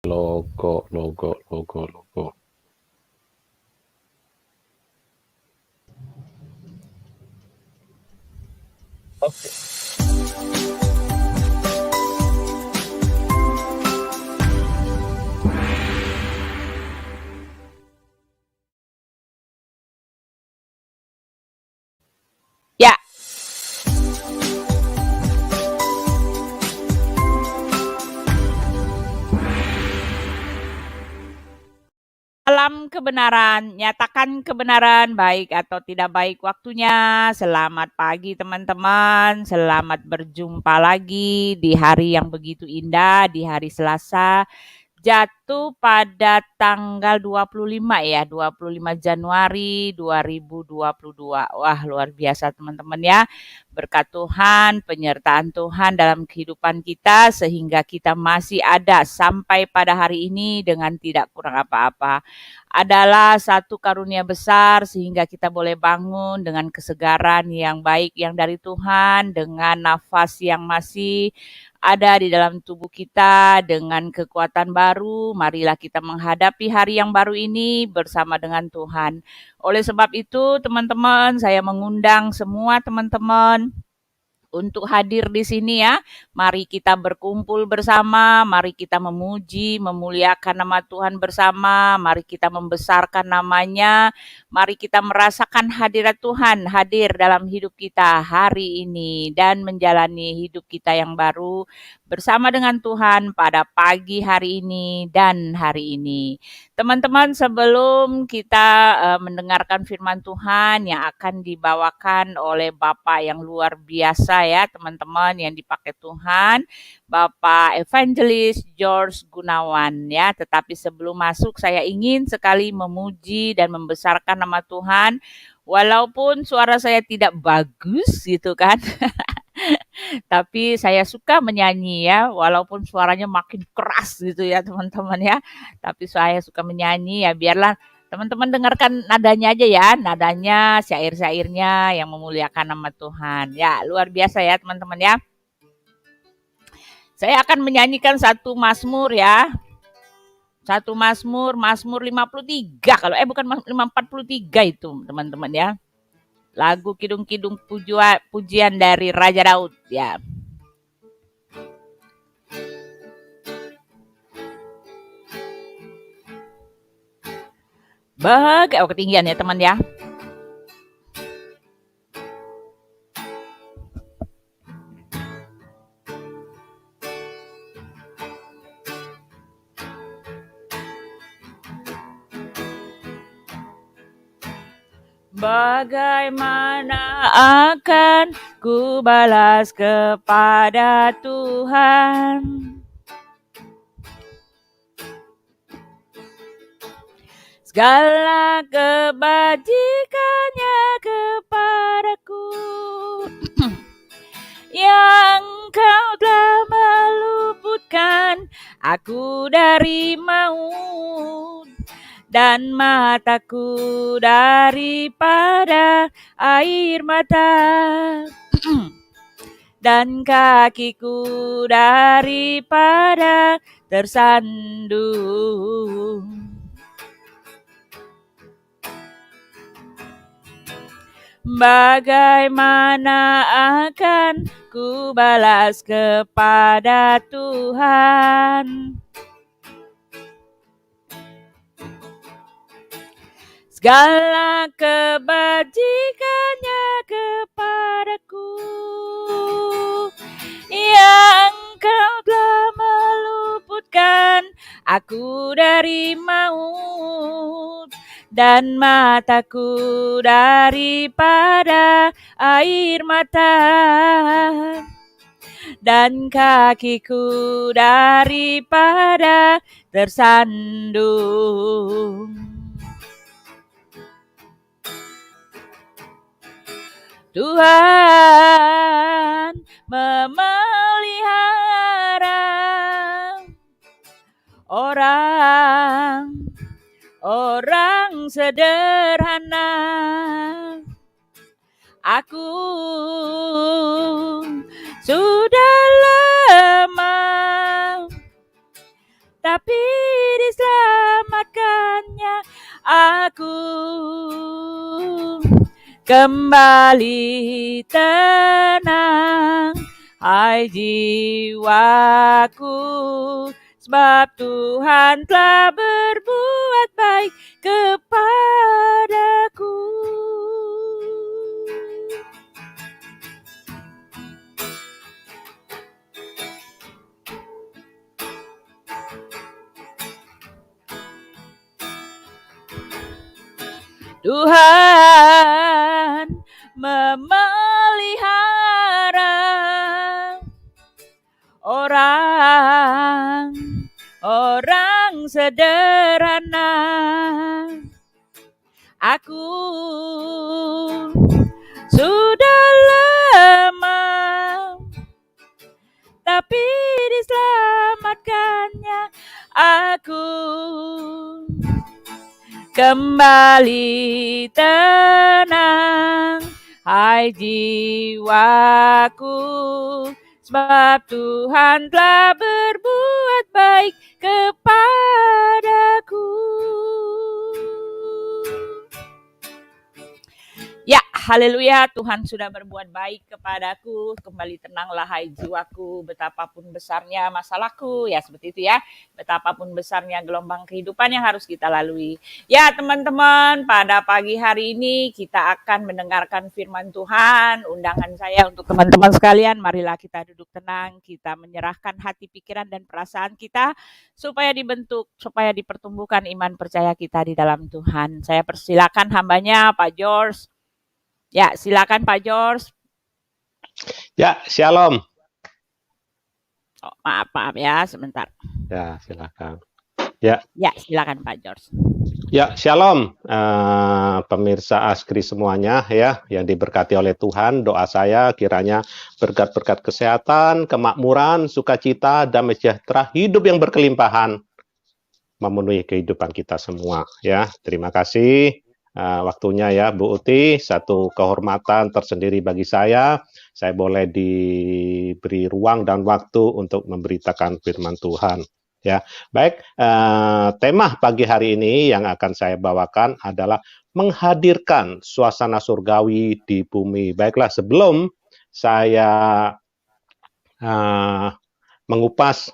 logo. Oke. Ya, salam kebenaran, nyatakan kebenaran baik atau tidak baik waktunya. Selamat pagi teman-teman, selamat berjumpa lagi di hari yang begitu indah, di hari Selasa. Jatuh pada tanggal 25 ya, 25 Januari 2022. Wah, luar biasa teman-teman ya. Berkat Tuhan, penyertaan Tuhan dalam kehidupan kita sehingga kita masih ada sampai pada hari ini dengan tidak kurang apa-apa. Adalah satu karunia besar sehingga kita boleh bangun dengan kesegaran yang baik yang dari Tuhan, dengan nafas yang masih ada di dalam tubuh kita dengan kekuatan baru. Marilah kita menghadapi hari yang baru ini bersama dengan Tuhan. Oleh sebab itu, teman-teman, saya mengundang semua teman-teman untuk hadir di sini ya. Mari kita berkumpul bersama, mari kita memuji, memuliakan nama Tuhan bersama, mari kita membesarkan namanya, mari kita merasakan hadirat Tuhan hadir dalam hidup kita hari ini dan menjalani hidup kita yang baru bersama dengan Tuhan pada pagi hari ini dan hari ini. Teman-teman, sebelum kita mendengarkan firman Tuhan yang akan dibawakan oleh Bapak yang luar biasa ya, teman-teman yang dipakai Tuhan, Bapak Evangelis George Gunawan ya. Tetapi sebelum masuk saya ingin sekali memuji dan membesarkan nama Tuhan. Walaupun suara saya tidak bagus gitu kan. Tapi saya suka menyanyi ya, walaupun suaranya makin keras gitu ya teman-teman ya. Tapi saya suka menyanyi ya, biarlah teman-teman dengarkan nadanya aja ya, nadanya, syair-syairnya yang memuliakan nama Tuhan. Ya, luar biasa ya teman-teman ya. Saya akan menyanyikan satu mazmur ya. Satu Mazmur 53 kalau bukan 43 itu teman-teman ya. Lagu kidung-kidung pujian dari Raja Daud ya. Ketinggian ya teman ya. Bagaimana akan ku balas kepada Tuhan? Segala kebajikannya kepadaku yang Kau telah meluputkan aku dari maut dan mataku daripada air mata dan kakiku daripada tersandung. Bagaimana akan ku balas kepada Tuhan? Segala kebajikannya kepadaku yang Kau telah meluputkan aku dari maut dan mataku daripada air mata dan kakiku daripada tersandung. Tuhan memelihara orang sederhana. Aku sudah lama tapi diselamatkannya aku kembali tenang. Hai jiwaku, sebab Tuhan telah berbuat baik kepadaku. Tuhan memelihara orang sederhana. Aku sudah lemah, tapi diselamatkannya aku kembali tenang. Hai jiwaku, sebab Tuhan telah berbuat baik kepadaku. Ya, haleluya, Tuhan sudah berbuat baik kepadaku. Kembali tenanglah hai jiwaku, betapapun besarnya masalahku. Ya, seperti itu ya. Betapapun besarnya gelombang kehidupan yang harus kita lalui. Ya, teman-teman, pada pagi hari ini kita akan mendengarkan firman Tuhan. Undangan saya untuk teman-teman sekalian, marilah kita duduk tenang. Kita menyerahkan hati, pikiran, dan perasaan kita supaya dibentuk, supaya dipertumbuhkan iman percaya kita di dalam Tuhan. Saya persilakan hambanya, Pak George. Ya, silakan Pak George. Ya, shalom. Oh, maaf ya, sebentar. Ya, silakan. Ya, silakan Pak George. Ya, shalom, pemirsa Askri semuanya ya, yang diberkati oleh Tuhan. Doa saya kiranya berkat-berkat kesehatan, kemakmuran, sukacita, damai sejahtera, hidup yang berkelimpahan memenuhi kehidupan kita semua ya. Terima kasih. Waktunya ya Bu Uti, satu kehormatan tersendiri bagi saya boleh diberi ruang dan waktu untuk memberitakan firman Tuhan ya. Baik, tema pagi hari ini yang akan saya bawakan adalah menghadirkan suasana surgawi di bumi. Baiklah, sebelum saya mengupas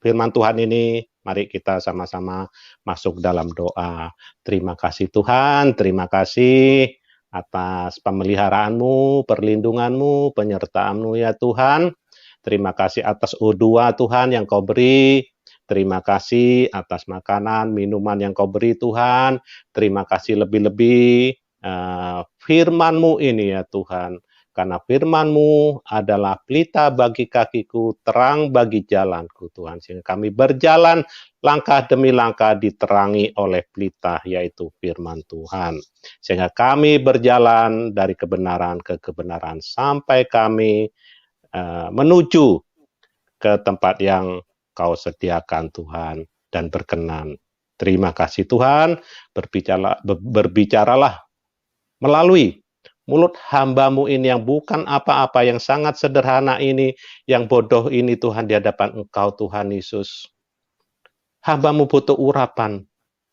firman Tuhan ini, mari kita sama-sama masuk dalam doa. Terima kasih Tuhan, terima kasih atas pemeliharaanmu, perlindunganmu, penyertaanmu ya Tuhan. Terima kasih atas O2 Tuhan yang kau beri. Terima kasih atas makanan, minuman yang kau beri Tuhan. Terima kasih lebih-lebih firman-Mu ini ya Tuhan. Karena firman-Mu adalah pelita bagi kakiku, terang bagi jalanku Tuhan. Sehingga kami berjalan langkah demi langkah diterangi oleh pelita, yaitu firman Tuhan. Sehingga kami berjalan dari kebenaran ke kebenaran sampai kami menuju ke tempat yang Kau sediakan Tuhan dan berkenan. Terima kasih Tuhan, berbicaralah melalui mulut hamba-Mu ini yang bukan apa-apa, yang sangat sederhana ini, yang bodoh ini Tuhan di hadapan Engkau Tuhan Yesus. Hamba-Mu butuh urapan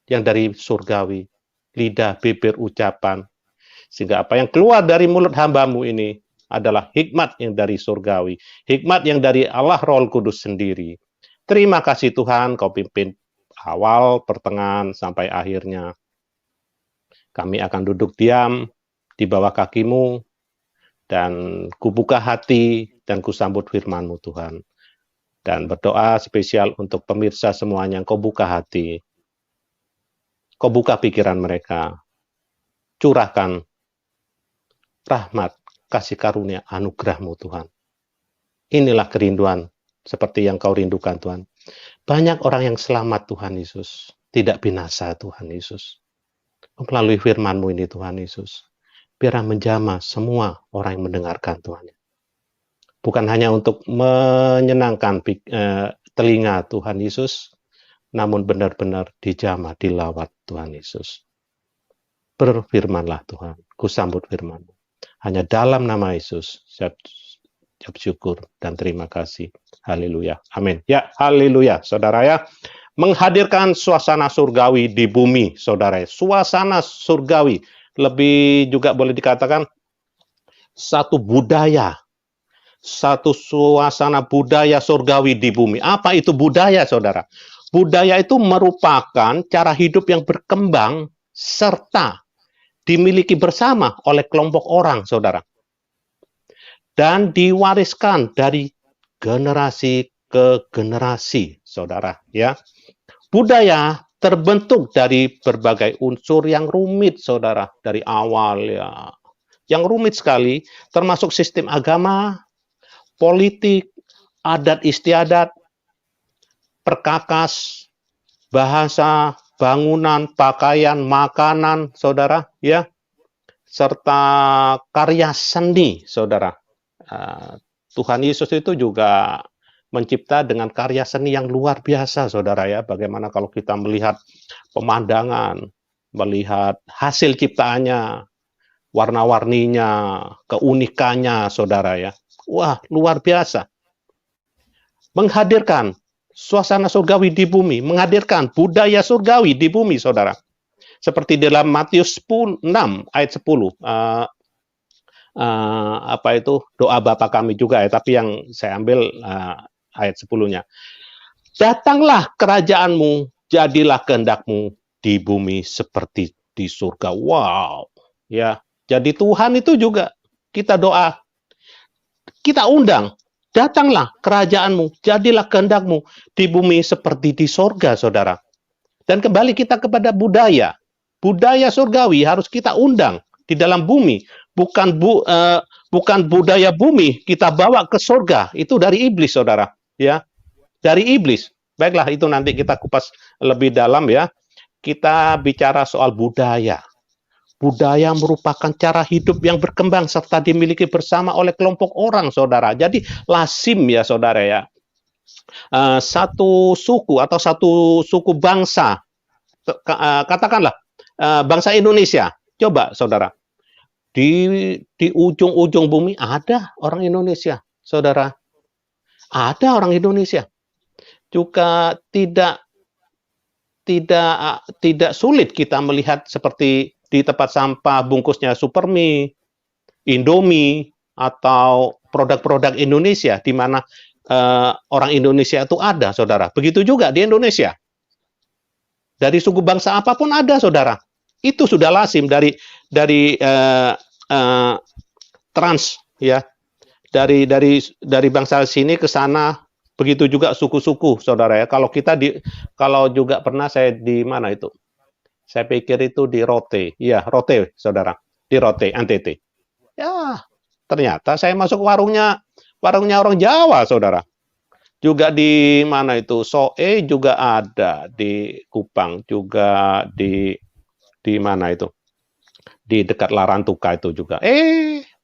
yang dari surgawi, lidah, bibir, ucapan. Sehingga apa yang keluar dari mulut hamba-Mu ini adalah hikmat yang dari surgawi, hikmat yang dari Allah Roh Kudus sendiri. Terima kasih Tuhan, Kau pimpin awal, pertengahan, sampai akhirnya. Kami akan duduk diam di bawah kaki-Mu, dan kubuka hati dan kusambut firman-Mu Tuhan. Dan berdoa spesial untuk pemirsa semuanya, Kau buka hati, Kau buka pikiran mereka, curahkan rahmat, kasih karunia, anugerah-Mu Tuhan. Inilah kerinduan seperti yang Kau rindukan Tuhan. Banyak orang yang selamat Tuhan Yesus, tidak binasa Tuhan Yesus. Melalui firman-Mu ini Tuhan Yesus, biar menjamah semua orang yang mendengarkan Tuhan. Bukan hanya untuk menyenangkan telinga Tuhan Yesus, namun benar-benar dijamah, dilawat Tuhan Yesus. Berfirmanlah Tuhan, kusambut firman-Mu. Hanya dalam nama Yesus, saya ucap syukur dan terima kasih. Haleluya. Amin. Ya, haleluya, saudara ya. Menghadirkan suasana surgawi di bumi, saudara. Suasana surgawi, lebih juga boleh dikatakan satu budaya, satu suasana budaya surgawi di bumi. Apa itu budaya, saudara? Budaya itu merupakan cara hidup yang berkembang serta dimiliki bersama oleh kelompok orang, saudara. Dan diwariskan dari generasi ke generasi, saudara. Ya, budaya terbentuk dari berbagai unsur yang rumit, saudara, dari awal ya. Yang rumit sekali, termasuk sistem agama, politik, adat istiadat, perkakas, bahasa, bangunan, pakaian, makanan, saudara, ya, serta karya seni, saudara. Tuhan Yesus itu juga mencipta dengan karya seni yang luar biasa, saudara ya. Bagaimana kalau kita melihat pemandangan, melihat hasil ciptaannya, warna-warninya, keunikannya, saudara ya. Wah, luar biasa. Menghadirkan suasana surgawi di bumi, menghadirkan budaya surgawi di bumi, saudara. Seperti dalam Matius 6 ayat 10. Apa itu doa Bapa kami juga ya, tapi yang saya ambil ayat 10-nya. Datanglah kerajaanmu, jadilah kehendakmu di bumi seperti di surga. Wow, ya. Jadi Tuhan itu juga kita doa, kita undang, datanglah kerajaanmu, jadilah kehendakmu di bumi seperti di surga, saudara. Dan kembali kita kepada budaya, budaya surgawi harus kita undang di dalam bumi. Bukan budaya bumi kita bawa ke surga, itu dari iblis, saudara, ya, dari iblis. Baiklah, itu nanti kita kupas lebih dalam ya. Kita bicara soal budaya. Budaya merupakan cara hidup yang berkembang serta dimiliki bersama oleh kelompok orang, saudara. Jadi lazim ya, saudara ya. Satu suku atau satu suku bangsa, katakanlah bangsa Indonesia. Coba, saudara. Di ujung-ujung bumi ada orang Indonesia, saudara. Ada orang Indonesia. Juga tidak sulit kita melihat seperti di tempat sampah bungkusnya Supermi, Indomie, atau produk-produk Indonesia di mana orang Indonesia itu ada, saudara. Begitu juga di Indonesia. Dari suku bangsa apapun ada, saudara. Itu sudah lazim dari trans ya, dari bangsa sini ke sana. Begitu juga suku-suku, saudara ya. Kalau juga pernah saya di mana itu? Saya pikir itu di Rote, ya Rote, saudara, di Rote, NTT. Ya, ternyata saya masuk warungnya orang Jawa, saudara. Juga di mana itu? Soe juga ada di Kupang, juga di mana itu? Di dekat Larantuka itu juga.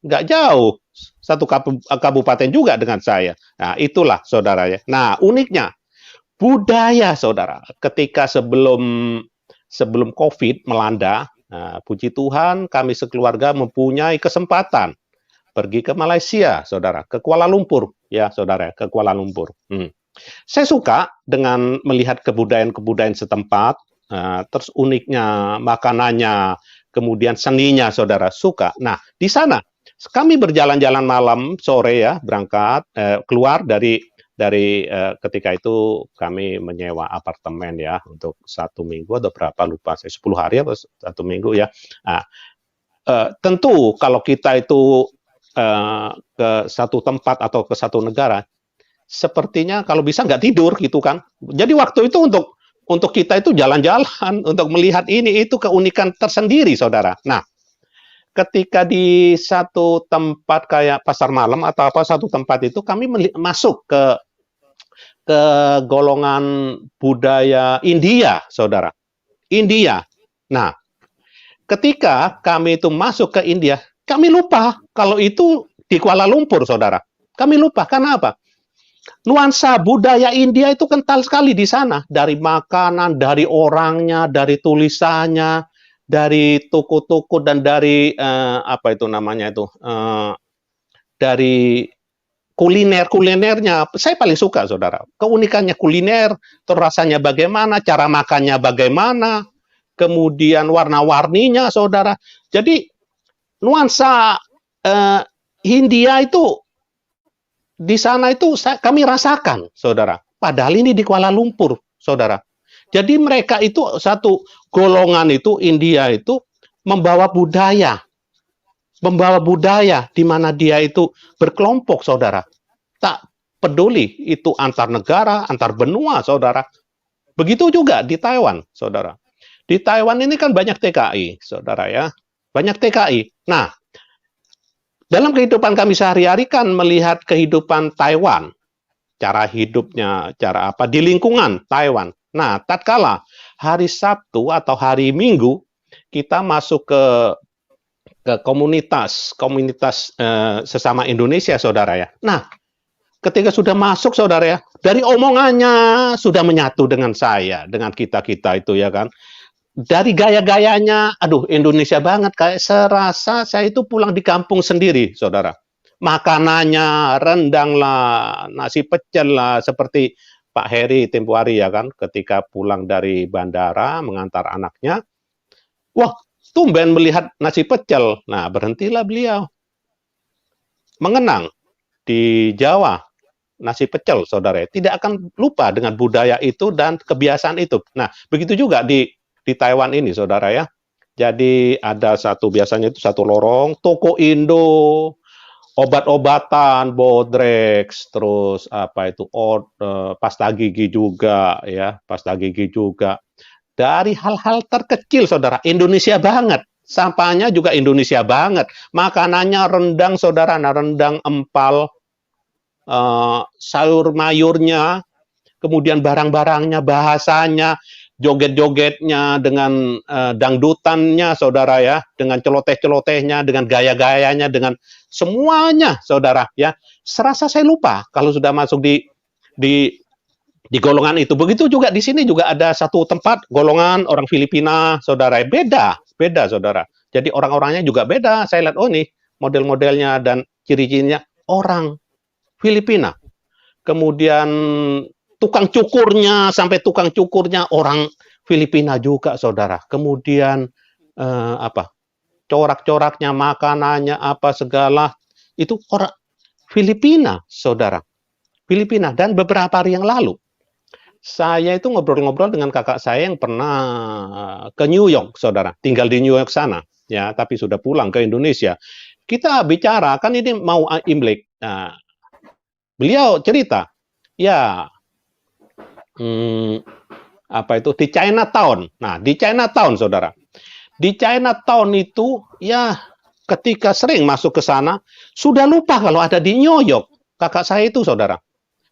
Nggak jauh. Satu kabupaten juga dengan saya. Nah, itulah, saudara ya. Nah, uniknya, budaya, saudara. Ketika sebelum COVID melanda, puji Tuhan, kami sekeluarga mempunyai kesempatan pergi ke Malaysia, saudara. Ke Kuala Lumpur, ya, saudara. Ke Kuala Lumpur. Saya suka dengan melihat kebudayaan setempat, terus uniknya makanannya, kemudian seninya, saudara, suka. Nah, di sana kami berjalan-jalan malam, sore ya, berangkat, keluar dari ketika itu kami menyewa apartemen ya, untuk 1 minggu atau berapa, lupa saya, 10 hari atau 1 minggu ya. Nah, tentu kalau kita itu ke satu tempat atau ke satu negara, sepertinya kalau bisa nggak tidur gitu kan. Jadi waktu itu untuk kita itu jalan-jalan, untuk melihat ini itu keunikan tersendiri, saudara. Nah, ketika di satu tempat kayak pasar malam atau satu tempat itu kami masuk ke golongan budaya India, saudara. India. Nah, ketika kami itu masuk ke India, kami lupa kalau itu di Kuala Lumpur, saudara. Kami lupa, karena apa? Nuansa budaya India itu kental sekali di sana. Dari makanan, dari orangnya, dari tulisannya, dari toko-toko, dan dari apa itu namanya itu, dari Kuliner-kulinernya, saya paling suka, saudara. Keunikannya kuliner, terus rasanya bagaimana, cara makannya bagaimana, kemudian warna-warninya, saudara. Jadi, nuansa Hindia itu, di sana itu kami rasakan, saudara. Padahal ini di Kuala Lumpur, saudara. Jadi mereka itu satu golongan itu, India itu, membawa budaya di mana dia itu berkelompok, saudara. Tak peduli itu antar negara, antar benua, saudara. Begitu juga di Taiwan, saudara. Di Taiwan ini kan banyak TKI, saudara ya. Banyak TKI. Nah, dalam kehidupan kami sehari-hari kan melihat kehidupan Taiwan. Cara hidupnya, cara apa, di lingkungan Taiwan. Nah, tatkala hari Sabtu atau hari Minggu, kita masuk ke komunitas sesama Indonesia, saudara ya. Nah, ketika sudah masuk, saudara ya, dari omongannya sudah menyatu dengan saya, dengan kita-kita itu ya kan. Dari gaya-gayanya, aduh Indonesia banget, kayak serasa saya itu pulang di kampung sendiri, saudara. Makanannya rendang lah, nasi pecel lah, seperti Pak Heri tempo hari ya kan, ketika pulang dari bandara mengantar anaknya, wah, tumben melihat nasi pecel. Nah, berhentilah beliau. Mengenang di Jawa, nasi pecel, saudara. Tidak akan lupa dengan budaya itu dan kebiasaan itu. Nah, begitu juga di Taiwan ini, saudara ya. Jadi ada biasanya itu satu lorong, toko Indo, obat-obatan, Bodrex, terus pasta gigi juga, ya, pasta gigi juga. Dari hal-hal terkecil, saudara, Indonesia banget. Sampahnya juga Indonesia banget. Makanannya rendang, saudara, rendang empal, sayur mayurnya, kemudian barang-barangnya, bahasanya, joget-jogetnya, dengan dangdutannya, saudara ya, dengan celoteh-celotehnya, dengan gaya-gayanya, dengan semuanya, saudara ya. Serasa saya lupa kalau sudah masuk di golongan itu. Begitu juga di sini juga ada satu tempat golongan orang Filipina, saudara. Beda, saudara. Jadi orang-orangnya juga beda. Saya lihat, oh nih model-modelnya dan ciri-cirinya orang Filipina. Kemudian tukang cukurnya, sampai tukang cukurnya orang Filipina juga, saudara. Kemudian corak-coraknya, makanannya, apa segala, itu orang Filipina, saudara. Filipina. Dan beberapa hari yang lalu, saya itu ngobrol-ngobrol dengan kakak saya yang pernah ke New York, saudara. Tinggal di New York sana, ya, tapi sudah pulang ke Indonesia. Kita bicara, kan ini mau Imlek. Nah, beliau cerita, ya, di Chinatown. Nah, di Chinatown, saudara. Di Chinatown itu, ya, ketika sering masuk ke sana, sudah lupa kalau ada di New York. Kakak saya itu, saudara.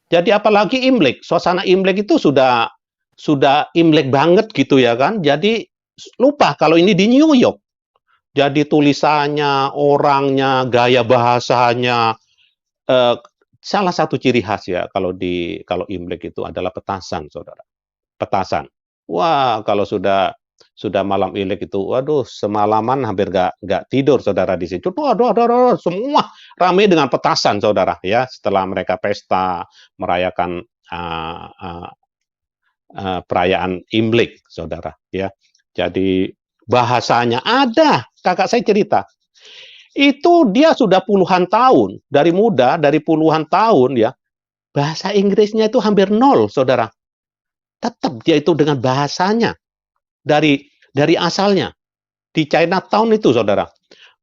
Jadi apalagi Imlek, suasana Imlek itu sudah Imlek banget gitu ya kan. Jadi lupa kalau ini di New York. Jadi tulisannya, orangnya, gaya bahasanya, salah satu ciri khas ya kalau Imlek itu adalah petasan, saudara. Petasan. Wah, kalau sudah malam Imlek itu, waduh, semalaman hampir nggak tidur, saudara, di situ. Aduh, semua ramai dengan petasan, saudara, ya. Setelah mereka pesta merayakan perayaan Imlek, saudara, ya. Jadi bahasanya ada. Kakak saya cerita, itu dia sudah puluhan tahun, dari muda, dari puluhan tahun ya, bahasa Inggrisnya itu hampir nol, saudara. Tetap dia itu dengan bahasanya. Dari asalnya di Chinatown itu, saudara,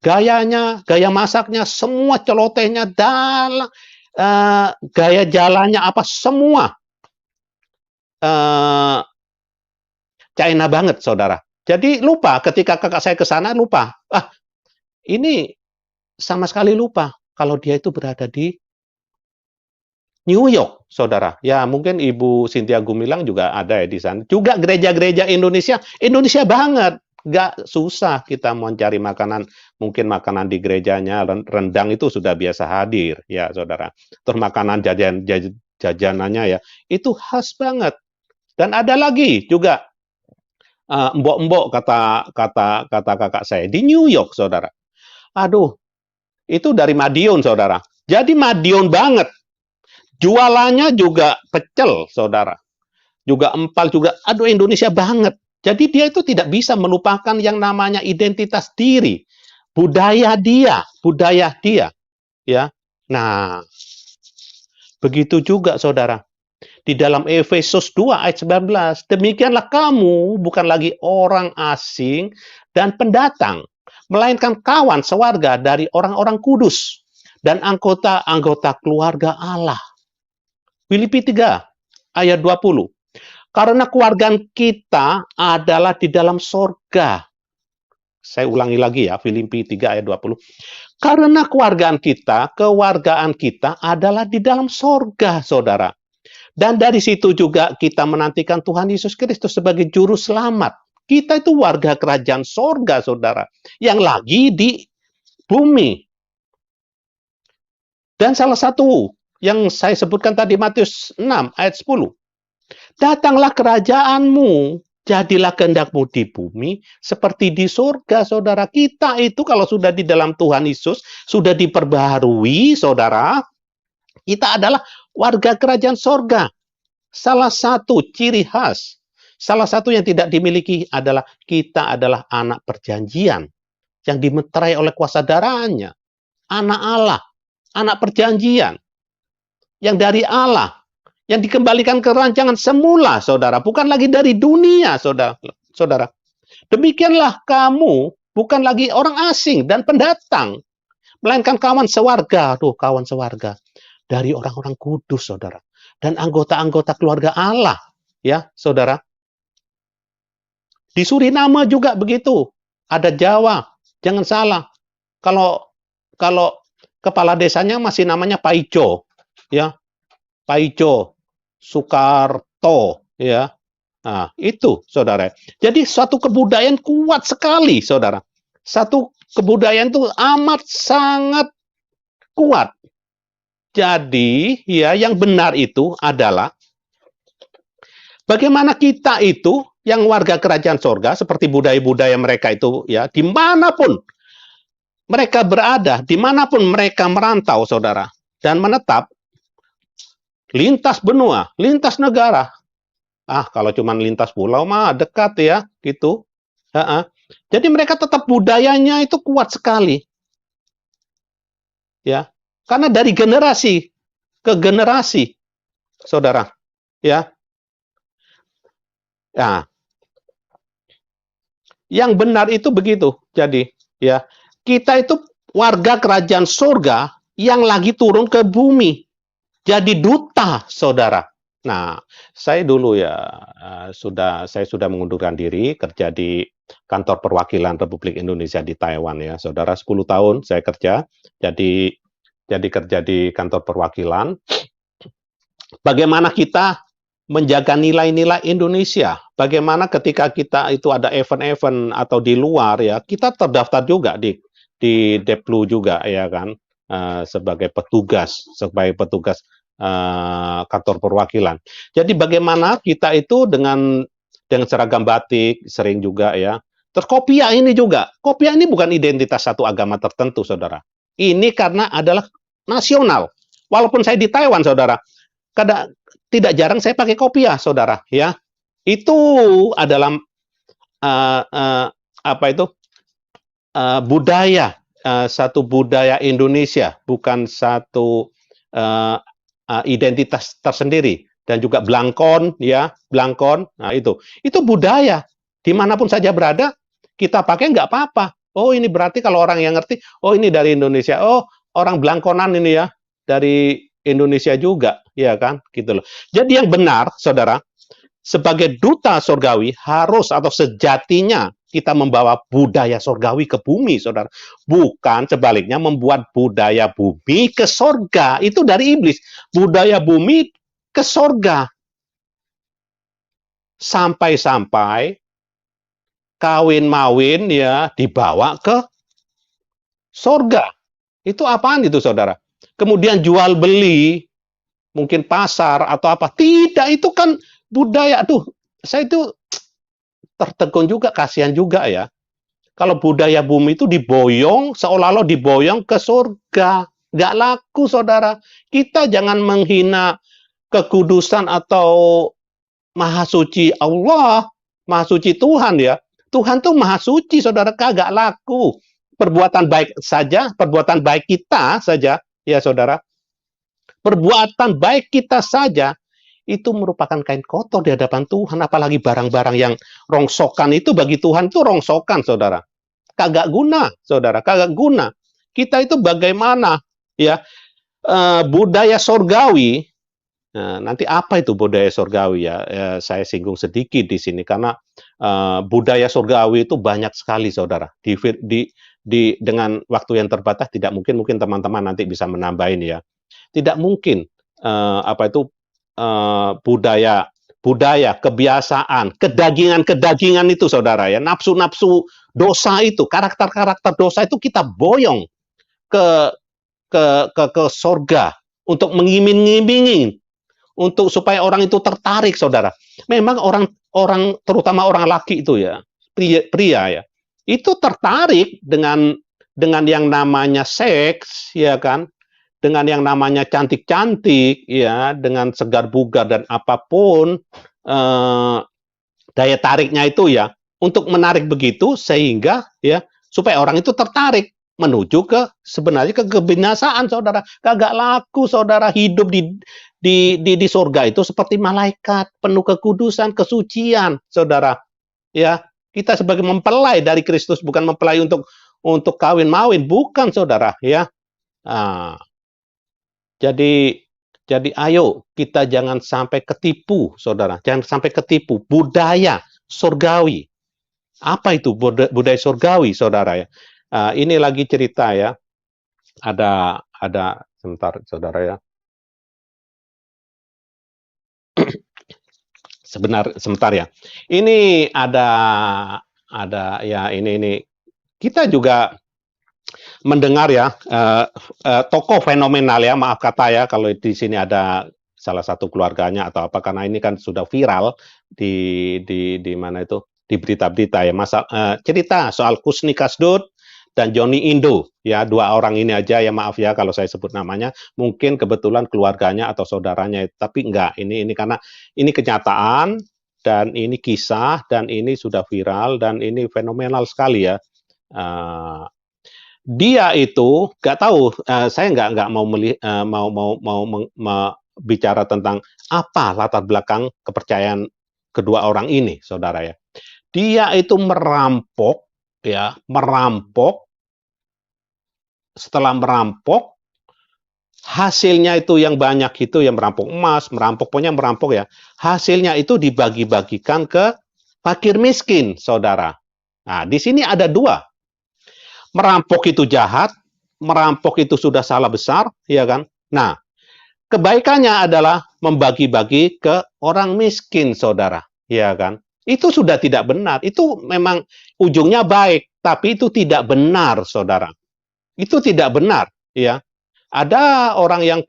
gayanya, gaya masaknya, semua celotehnya, gaya jalannya apa semua China banget, saudara. Jadi lupa ketika kakak saya ke sana, lupa. Ini sama sekali lupa kalau dia itu berada di New York, saudara. Ya, mungkin Ibu Cynthia Gumilang juga ada ya di sana. Juga gereja-gereja Indonesia banget. Nggak susah kita mencari makanan. Mungkin makanan di gerejanya, rendang itu sudah biasa hadir, ya, saudara. Terus makanan jajanannya ya, itu khas banget. Dan ada lagi juga, mbok-mbok kata kakak saya, di New York, saudara. Aduh, itu dari Madiun, saudara. Jadi Madiun banget. Jualannya juga pecel, saudara. Juga empal, juga aduh Indonesia banget. Jadi dia itu tidak bisa melupakan yang namanya identitas diri. Budaya dia. Ya. Nah, begitu juga saudara. Di dalam Efesus 2 ayat 19, demikianlah kamu bukan lagi orang asing dan pendatang, melainkan kawan sewarga dari orang-orang kudus dan anggota-anggota keluarga Allah. Filipi 3 ayat 20. Karena keluarga kita adalah di dalam sorga. Saya ulangi lagi ya, Filipi 3 ayat 20. Karena kewargaan kita adalah di dalam sorga, saudara. Dan dari situ juga kita menantikan Tuhan Yesus Kristus sebagai juru selamat. Kita itu warga kerajaan sorga, saudara. Yang lagi di bumi. Dan salah satu yang saya sebutkan tadi, Matius 6 ayat 10. Datanglah kerajaanmu, jadilah kehendakmu di bumi seperti di surga, saudara. Kita itu kalau sudah di dalam Tuhan Yesus, sudah diperbaharui, saudara. Kita adalah warga kerajaan sorga. Salah satu ciri khas, salah satu yang tidak dimiliki adalah kita adalah anak perjanjian yang dimeterai oleh kuasa darahnya. Anak Allah, anak perjanjian yang dari Allah, yang dikembalikan ke rancangan semula, saudara. Bukan lagi dari dunia, saudara. Demikianlah kamu bukan lagi orang asing dan pendatang, melainkan kawan sewarga. Kawan sewarga dari orang-orang kudus, saudara. Dan anggota-anggota keluarga Allah, ya, saudara. Di Suriname juga begitu. Ada Jawa, jangan salah. Kalau kepala desanya masih namanya Paijo, ya. Paijo, Soekarto, ya. Nah, itu, saudara. Jadi suatu kebudayaan kuat sekali, saudara. Satu kebudayaan itu amat sangat kuat. Jadi, ya, yang benar itu adalah bagaimana kita itu yang warga kerajaan sorga, seperti budaya-budaya mereka itu, ya, dimanapun mereka berada, dimanapun mereka merantau, saudara, dan menetap, lintas benua, lintas negara. Kalau cuma lintas pulau mah dekat ya, gitu. Jadi mereka tetap budayanya itu kuat sekali. Ya. Karena dari generasi ke generasi, saudara, ya. Nah, yang benar itu begitu. Jadi, ya, kita itu warga kerajaan surga yang lagi turun ke bumi. Jadi duta, saudara. Nah, saya dulu ya saya sudah mengundurkan diri kerja di kantor perwakilan Republik Indonesia di Taiwan ya, saudara. 10 tahun saya kerja. Jadi kerja di kantor perwakilan. Bagaimana kita menjaga nilai-nilai Indonesia? Bagaimana ketika kita itu ada event-event atau di luar ya, kita terdaftar juga di Deplu juga ya kan, sebagai petugas kantor perwakilan. Jadi bagaimana kita itu dengan seragam batik sering juga ya. Terus kopiah ini juga. Kopiah ini bukan identitas satu agama tertentu, saudara. Ini karena adalah nasional. Walaupun saya di Taiwan, saudara, tidak jarang saya pakai kopiah, saudara. Ya, itu adalah budaya, satu budaya Indonesia, bukan satu identitas tersendiri. Dan juga blangkon, ya, blangkon. Nah itu budaya. Dimanapun saja berada, kita pakai nggak apa-apa. Oh ini berarti kalau orang yang ngerti, oh ini dari Indonesia. Oh orang blangkonan ini ya, dari Indonesia juga, ya kan, gitu loh. Jadi yang benar, saudara, sebagai duta surgawi harus atau sejatinya kita membawa budaya surgawi ke bumi, saudara. Bukan sebaliknya membuat budaya bumi ke surga. Itu dari iblis. Budaya bumi ke surga. Sampai-sampai kawin-mawin ya dibawa ke surga. Itu apaan itu, saudara? Kemudian jual beli, mungkin pasar atau apa. Tidak, itu kan budaya. Aduh, saya itu tertegun juga, kasihan juga ya. Kalau budaya bumi itu diboyong, seolah-olah diboyong ke surga. Nggak laku, saudara. Kita jangan menghina kekudusan atau maha suci Allah, maha suci Tuhan ya. Tuhan tuh maha suci, saudara, kagak laku. Perbuatan baik saja, perbuatan baik kita saja, ya saudara. Perbuatan baik kita saja itu merupakan kain kotor di hadapan Tuhan, apalagi barang-barang yang rongsokan itu bagi Tuhan itu rongsokan, saudara. Kagak guna, saudara, kagak guna. Kita itu bagaimana ya budaya sorgawi. Nah, nanti apa itu budaya sorgawi ya? Saya singgung sedikit di sini karena budaya sorgawi itu banyak sekali, saudara. Dengan waktu yang terbatas tidak mungkin teman-teman nanti bisa menambahin ya. Tidak mungkin budaya, kebiasaan, kedagingan itu, saudara ya, nafsu-nafsu dosa itu, karakter-karakter dosa itu kita boyong ke sorga untuk mengiming-imingin, untuk supaya orang itu tertarik, saudara. Memang orang terutama orang laki itu ya, pria ya, itu tertarik dengan yang namanya seks, ya kan? Dengan yang namanya cantik-cantik, ya, dengan segar bugar dan apapun daya tariknya itu ya, untuk menarik begitu sehingga ya supaya orang itu tertarik menuju ke sebenarnya ke kebinasaan, saudara. Kagak laku, saudara, hidup di surga itu seperti malaikat, penuh kekudusan, kesucian, saudara. Ya, kita sebagai mempelai dari Kristus, bukan mempelai untuk kawin-mawin, bukan, saudara, ya. Jadi ayo kita jangan sampai ketipu, saudara. Jangan sampai ketipu budaya surgawi. Apa itu budaya surgawi, saudara ya? Ini lagi cerita ya. Ada sebentar, saudara ya. Sebentar ya. Ini ada ya, ini kita juga mendengar ya tokoh fenomenal ya, maaf kata ya kalau di sini ada salah satu keluarganya atau apa, karena ini kan sudah viral di mana itu, di berita-berita ya, cerita soal Kusni Kasdut dan Joni Indo ya, dua orang ini aja ya, maaf ya kalau saya sebut namanya, mungkin kebetulan keluarganya atau saudaranya, tapi enggak, ini karena ini kenyataan dan ini kisah dan ini sudah viral dan ini fenomenal sekali ya. Dia itu nggak tahu, saya nggak mau bicara tentang apa latar belakang kepercayaan kedua orang ini, saudara ya. Dia itu merampok, setelah merampok, hasilnya itu yang banyak itu yang merampok emas, pokoknya merampok ya. Hasilnya itu dibagi-bagikan ke fakir miskin, saudara. Nah, di sini ada dua. Merampok itu jahat, merampok itu sudah salah besar, ya kan? Nah, kebaikannya adalah membagi-bagi ke orang miskin, saudara, ya kan? Itu sudah tidak benar. Itu memang ujungnya baik, tapi itu tidak benar, saudara. Itu tidak benar, ya. Ada orang yang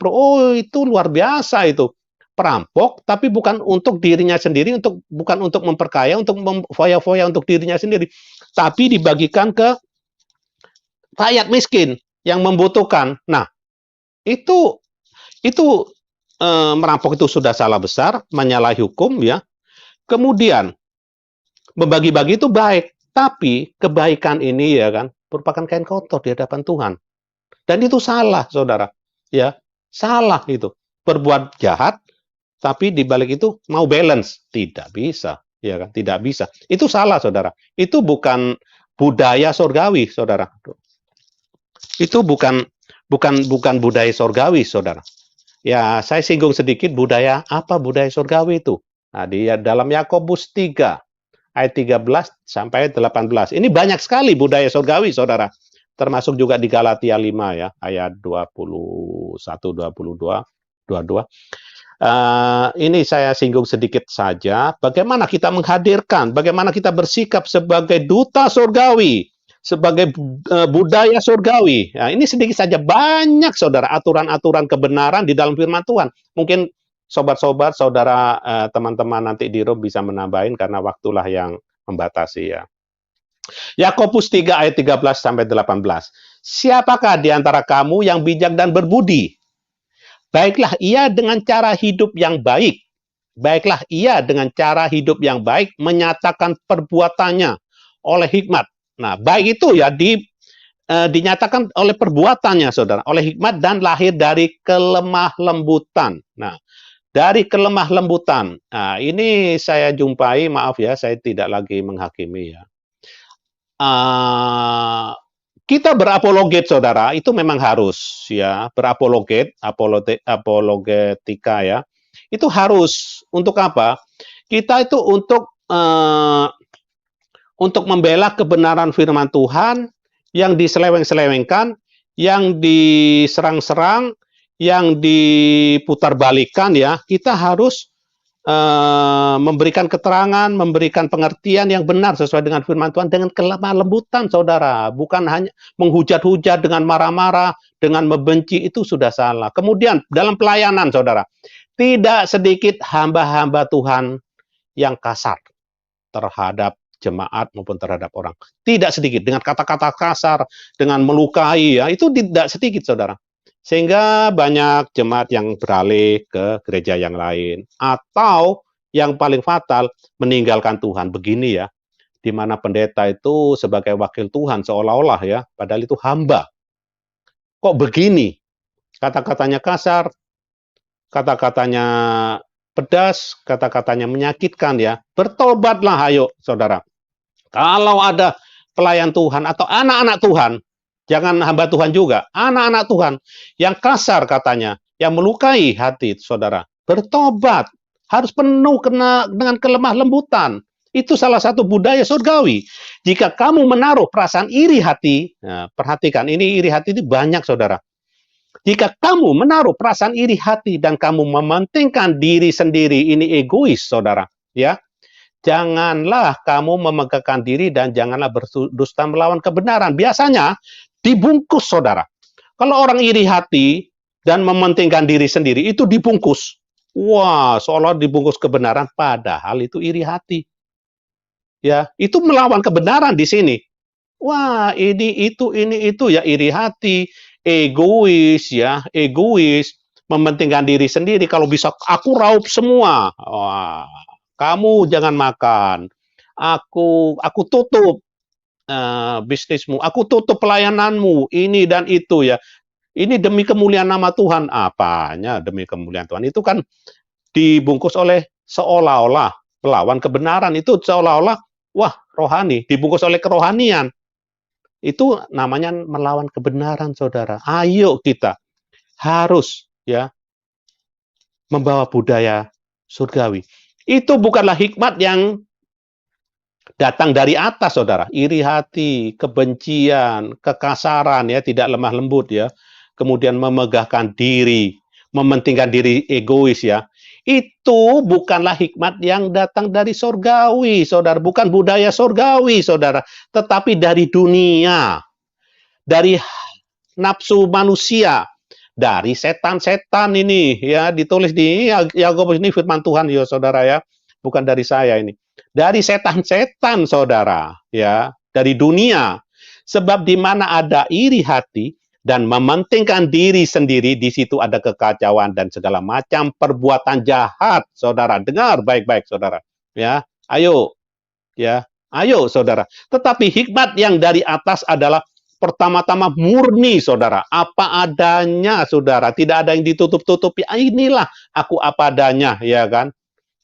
itu luar biasa itu. Perampok, tapi bukan untuk dirinya sendiri, bukan untuk memperkaya, untuk foya-foya untuk dirinya sendiri, tapi dibagikan ke rakyat miskin yang membutuhkan. Nah, itu merampok itu sudah salah besar, menyalahi hukum ya. Kemudian membagi-bagi itu baik, tapi kebaikan ini ya kan merupakan kain kotor di hadapan Tuhan. Dan itu salah, saudara. Ya, salah itu. Berbuat jahat, tapi di balik itu mau balance, tidak bisa, ya kan? Tidak bisa. Itu salah, saudara. Itu bukan budaya surgawi, saudara. Itu bukan budaya surgawi, saudara. Ya, saya singgung sedikit budaya surgawi itu. Nah, di dalam Yakobus 3 ayat 13 sampai 18. Ini banyak sekali budaya surgawi, saudara. Termasuk juga di Galatia 5 ya, ayat 21, 22. Ini saya singgung sedikit saja. Bagaimana kita menghadirkan, bagaimana kita bersikap sebagai duta surgawi, sebagai budaya surgawi. Nah, ini sedikit saja, banyak, saudara, aturan-aturan kebenaran di dalam firman Tuhan. Mungkin sobat-sobat, saudara, teman-teman nanti di room bisa menambahin karena waktulah yang membatasi ya. Yakobus 3 ayat 13 sampai 18. Siapakah di antara kamu yang bijak dan berbudi? Baiklah ia dengan cara hidup yang baik. Baiklah ia dengan cara hidup yang baik menyatakan perbuatannya oleh hikmat. Nah, baik itu ya dinyatakan oleh perbuatannya, saudara, oleh hikmat dan lahir dari kelemah lembutan. Nah, dari kelemah lembutan. Nah, ini saya jumpai, maaf ya, saya tidak lagi menghakimi ya. Kita berapologet, saudara, itu memang harus ya, berapologet, apologetika ya. Itu harus untuk apa? Kita itu untuk membela kebenaran firman Tuhan yang diseleweng-selewengkan, yang diserang-serang, yang diputarbalikkan ya. Kita harus memberikan keterangan, memberikan pengertian yang benar sesuai dengan firman Tuhan dengan kelemah lembutan, saudara. Bukan hanya menghujat-hujat dengan marah-marah, dengan membenci, itu sudah salah. Kemudian dalam pelayanan, saudara, tidak sedikit hamba-hamba Tuhan yang kasar terhadap jemaat maupun terhadap orang. Tidak sedikit, dengan kata-kata kasar, dengan melukai, ya, itu tidak sedikit, saudara. Sehingga banyak jemaat yang beralih ke gereja yang lain. Atau yang paling fatal, meninggalkan Tuhan. Begini ya, di mana pendeta itu sebagai wakil Tuhan seolah-olah ya, padahal itu hamba. Kok begini? Kata-katanya kasar, kata-katanya pedas, kata-katanya menyakitkan ya. Bertobatlah ayo saudara. Kalau ada pelayan Tuhan atau anak-anak Tuhan, jangan hamba Tuhan juga, anak-anak Tuhan yang kasar katanya, yang melukai hati saudara, bertobat, harus penuh dengan kelemah lembutan. Itu salah satu budaya surgawi. Jika kamu menaruh perasaan iri hati, nah, perhatikan, ini iri hati itu banyak saudara. Jika kamu menaruh perasaan iri hati dan kamu mementingkan diri sendiri, ini egois saudara, ya. Janganlah kamu memegahkan diri dan janganlah berdusta melawan kebenaran. Biasanya dibungkus, saudara. Kalau orang iri hati dan mementingkan diri sendiri, itu dibungkus. Wah, seolah dibungkus kebenaran, padahal itu iri hati. Ya, itu melawan kebenaran di sini. Wah, ini itu ya, iri hati, egois ya, egois, mementingkan diri sendiri. Kalau bisa aku raup semua. Wah, kamu jangan makan. Aku tutup bisnismu, aku tutup pelayananmu, ini dan itu ya. Ini demi kemuliaan nama Tuhan. Apanya demi kemuliaan Tuhan? Itu kan dibungkus oleh seolah-olah melawan kebenaran. Itu seolah-olah, wah, rohani, dibungkus oleh kerohanian. Itu namanya melawan kebenaran, saudara. Ayo kita harus ya membawa budaya surgawi. Itu bukanlah hikmat yang datang dari atas, saudara. Iri hati, kebencian, kekasaran, ya, tidak lemah lembut, ya. Kemudian memegahkan diri, mementingkan diri egois, ya. Itu bukanlah hikmat yang datang dari surgawi, saudara. Bukan budaya surgawi, saudara. Tetapi dari dunia, dari nafsu manusia, dari setan-setan ini, ya, ditulis di Yakobus ini firman Tuhan, ya, saudara, ya. Bukan dari saya ini. Dari setan-setan, saudara, ya, dari dunia. Sebab di mana ada iri hati dan mementingkan diri sendiri, di situ ada kekacauan dan segala macam perbuatan jahat, saudara. Dengar baik-baik, saudara. Ya, ayo, ya, ayo, saudara. Tetapi hikmat yang dari atas adalah pertama-tama murni, saudara. Apa adanya, saudara. Tidak ada yang ditutup-tutupi. Inilah aku apa adanya, ya kan?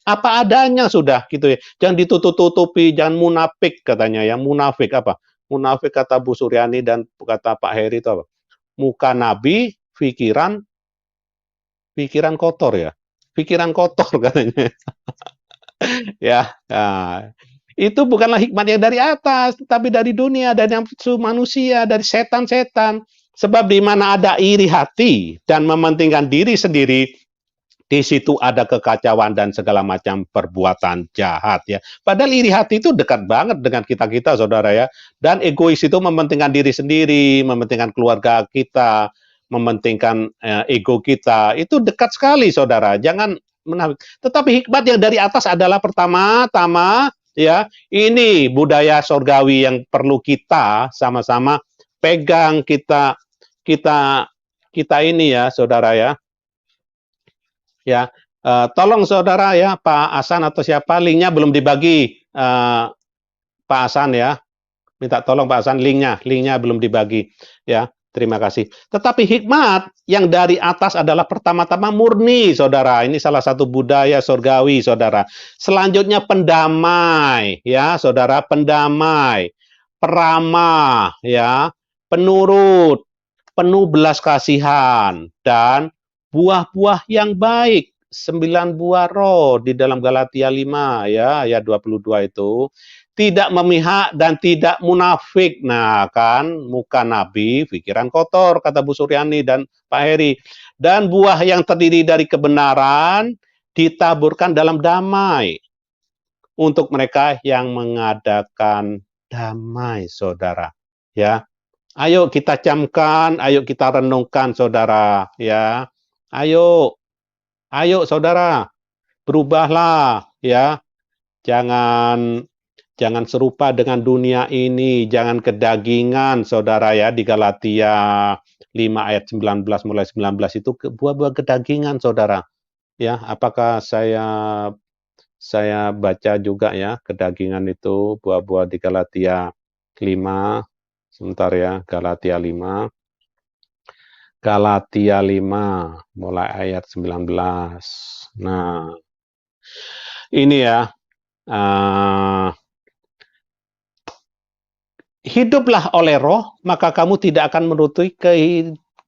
Apa adanya sudah, gitu ya. Jangan ditutup-tutupi, jangan munafik katanya. Yang munafik apa? Munafik kata Bu Suryani dan kata Pak Heri itu apa? Muka nabi, pikiran kotor ya. Pikiran kotor katanya. Ya, nah. Itu bukanlah hikmat yang dari atas, tapi dari dunia, dari nafsu manusia, dari setan-setan. Sebab di mana ada iri hati dan mementingkan diri sendiri, di situ ada kekacauan dan segala macam perbuatan jahat ya. Padahal iri hati itu dekat banget dengan kita-kita, saudara ya. Dan egois itu mementingkan diri sendiri, mementingkan keluarga kita, mementingkan ego kita. Itu dekat sekali, saudara. Jangan menafik. Tetapi hikmat yang dari atas adalah pertama-tama, ya, ini budaya surgawi yang perlu kita sama-sama pegang, kita ini ya, saudara ya. Ya, tolong saudara ya, Pak Hasan atau siapa, linknya belum dibagi, Pak Hasan ya. Minta tolong Pak Hasan, linknya belum dibagi ya. Terima kasih. Tetapi hikmat yang dari atas adalah pertama-tama murni, saudara. Ini salah satu budaya surgawi, saudara. Selanjutnya pendamai, ya, saudara, pendamai, peramah, ya, penurut, penuh belas kasihan, dan buah-buah yang baik. 9 buah roh di dalam Galatia 5 ya, ayat 22 itu. Tidak memihak dan tidak munafik. Nah, kan muka nabi, pikiran kotor, kata Bu Suryani dan Pak Heri. Dan buah yang terdiri dari kebenaran ditaburkan dalam damai untuk mereka yang mengadakan damai, saudara. Ya, ayo kita camkan, ayo kita renungkan, saudara. Ya, ayo saudara, berubahlah, ya. Jangan serupa dengan dunia ini, jangan kedagingan, saudara ya, di Galatia 5 ayat 19 mulai 19 itu buah-buah kedagingan, saudara. Ya, apakah saya baca juga ya, kedagingan itu buah-buah di Galatia 5. Sebentar ya, Galatia 5. Galatia 5 mulai ayat 19. Nah, ini ya, hiduplah oleh roh, maka kamu tidak akan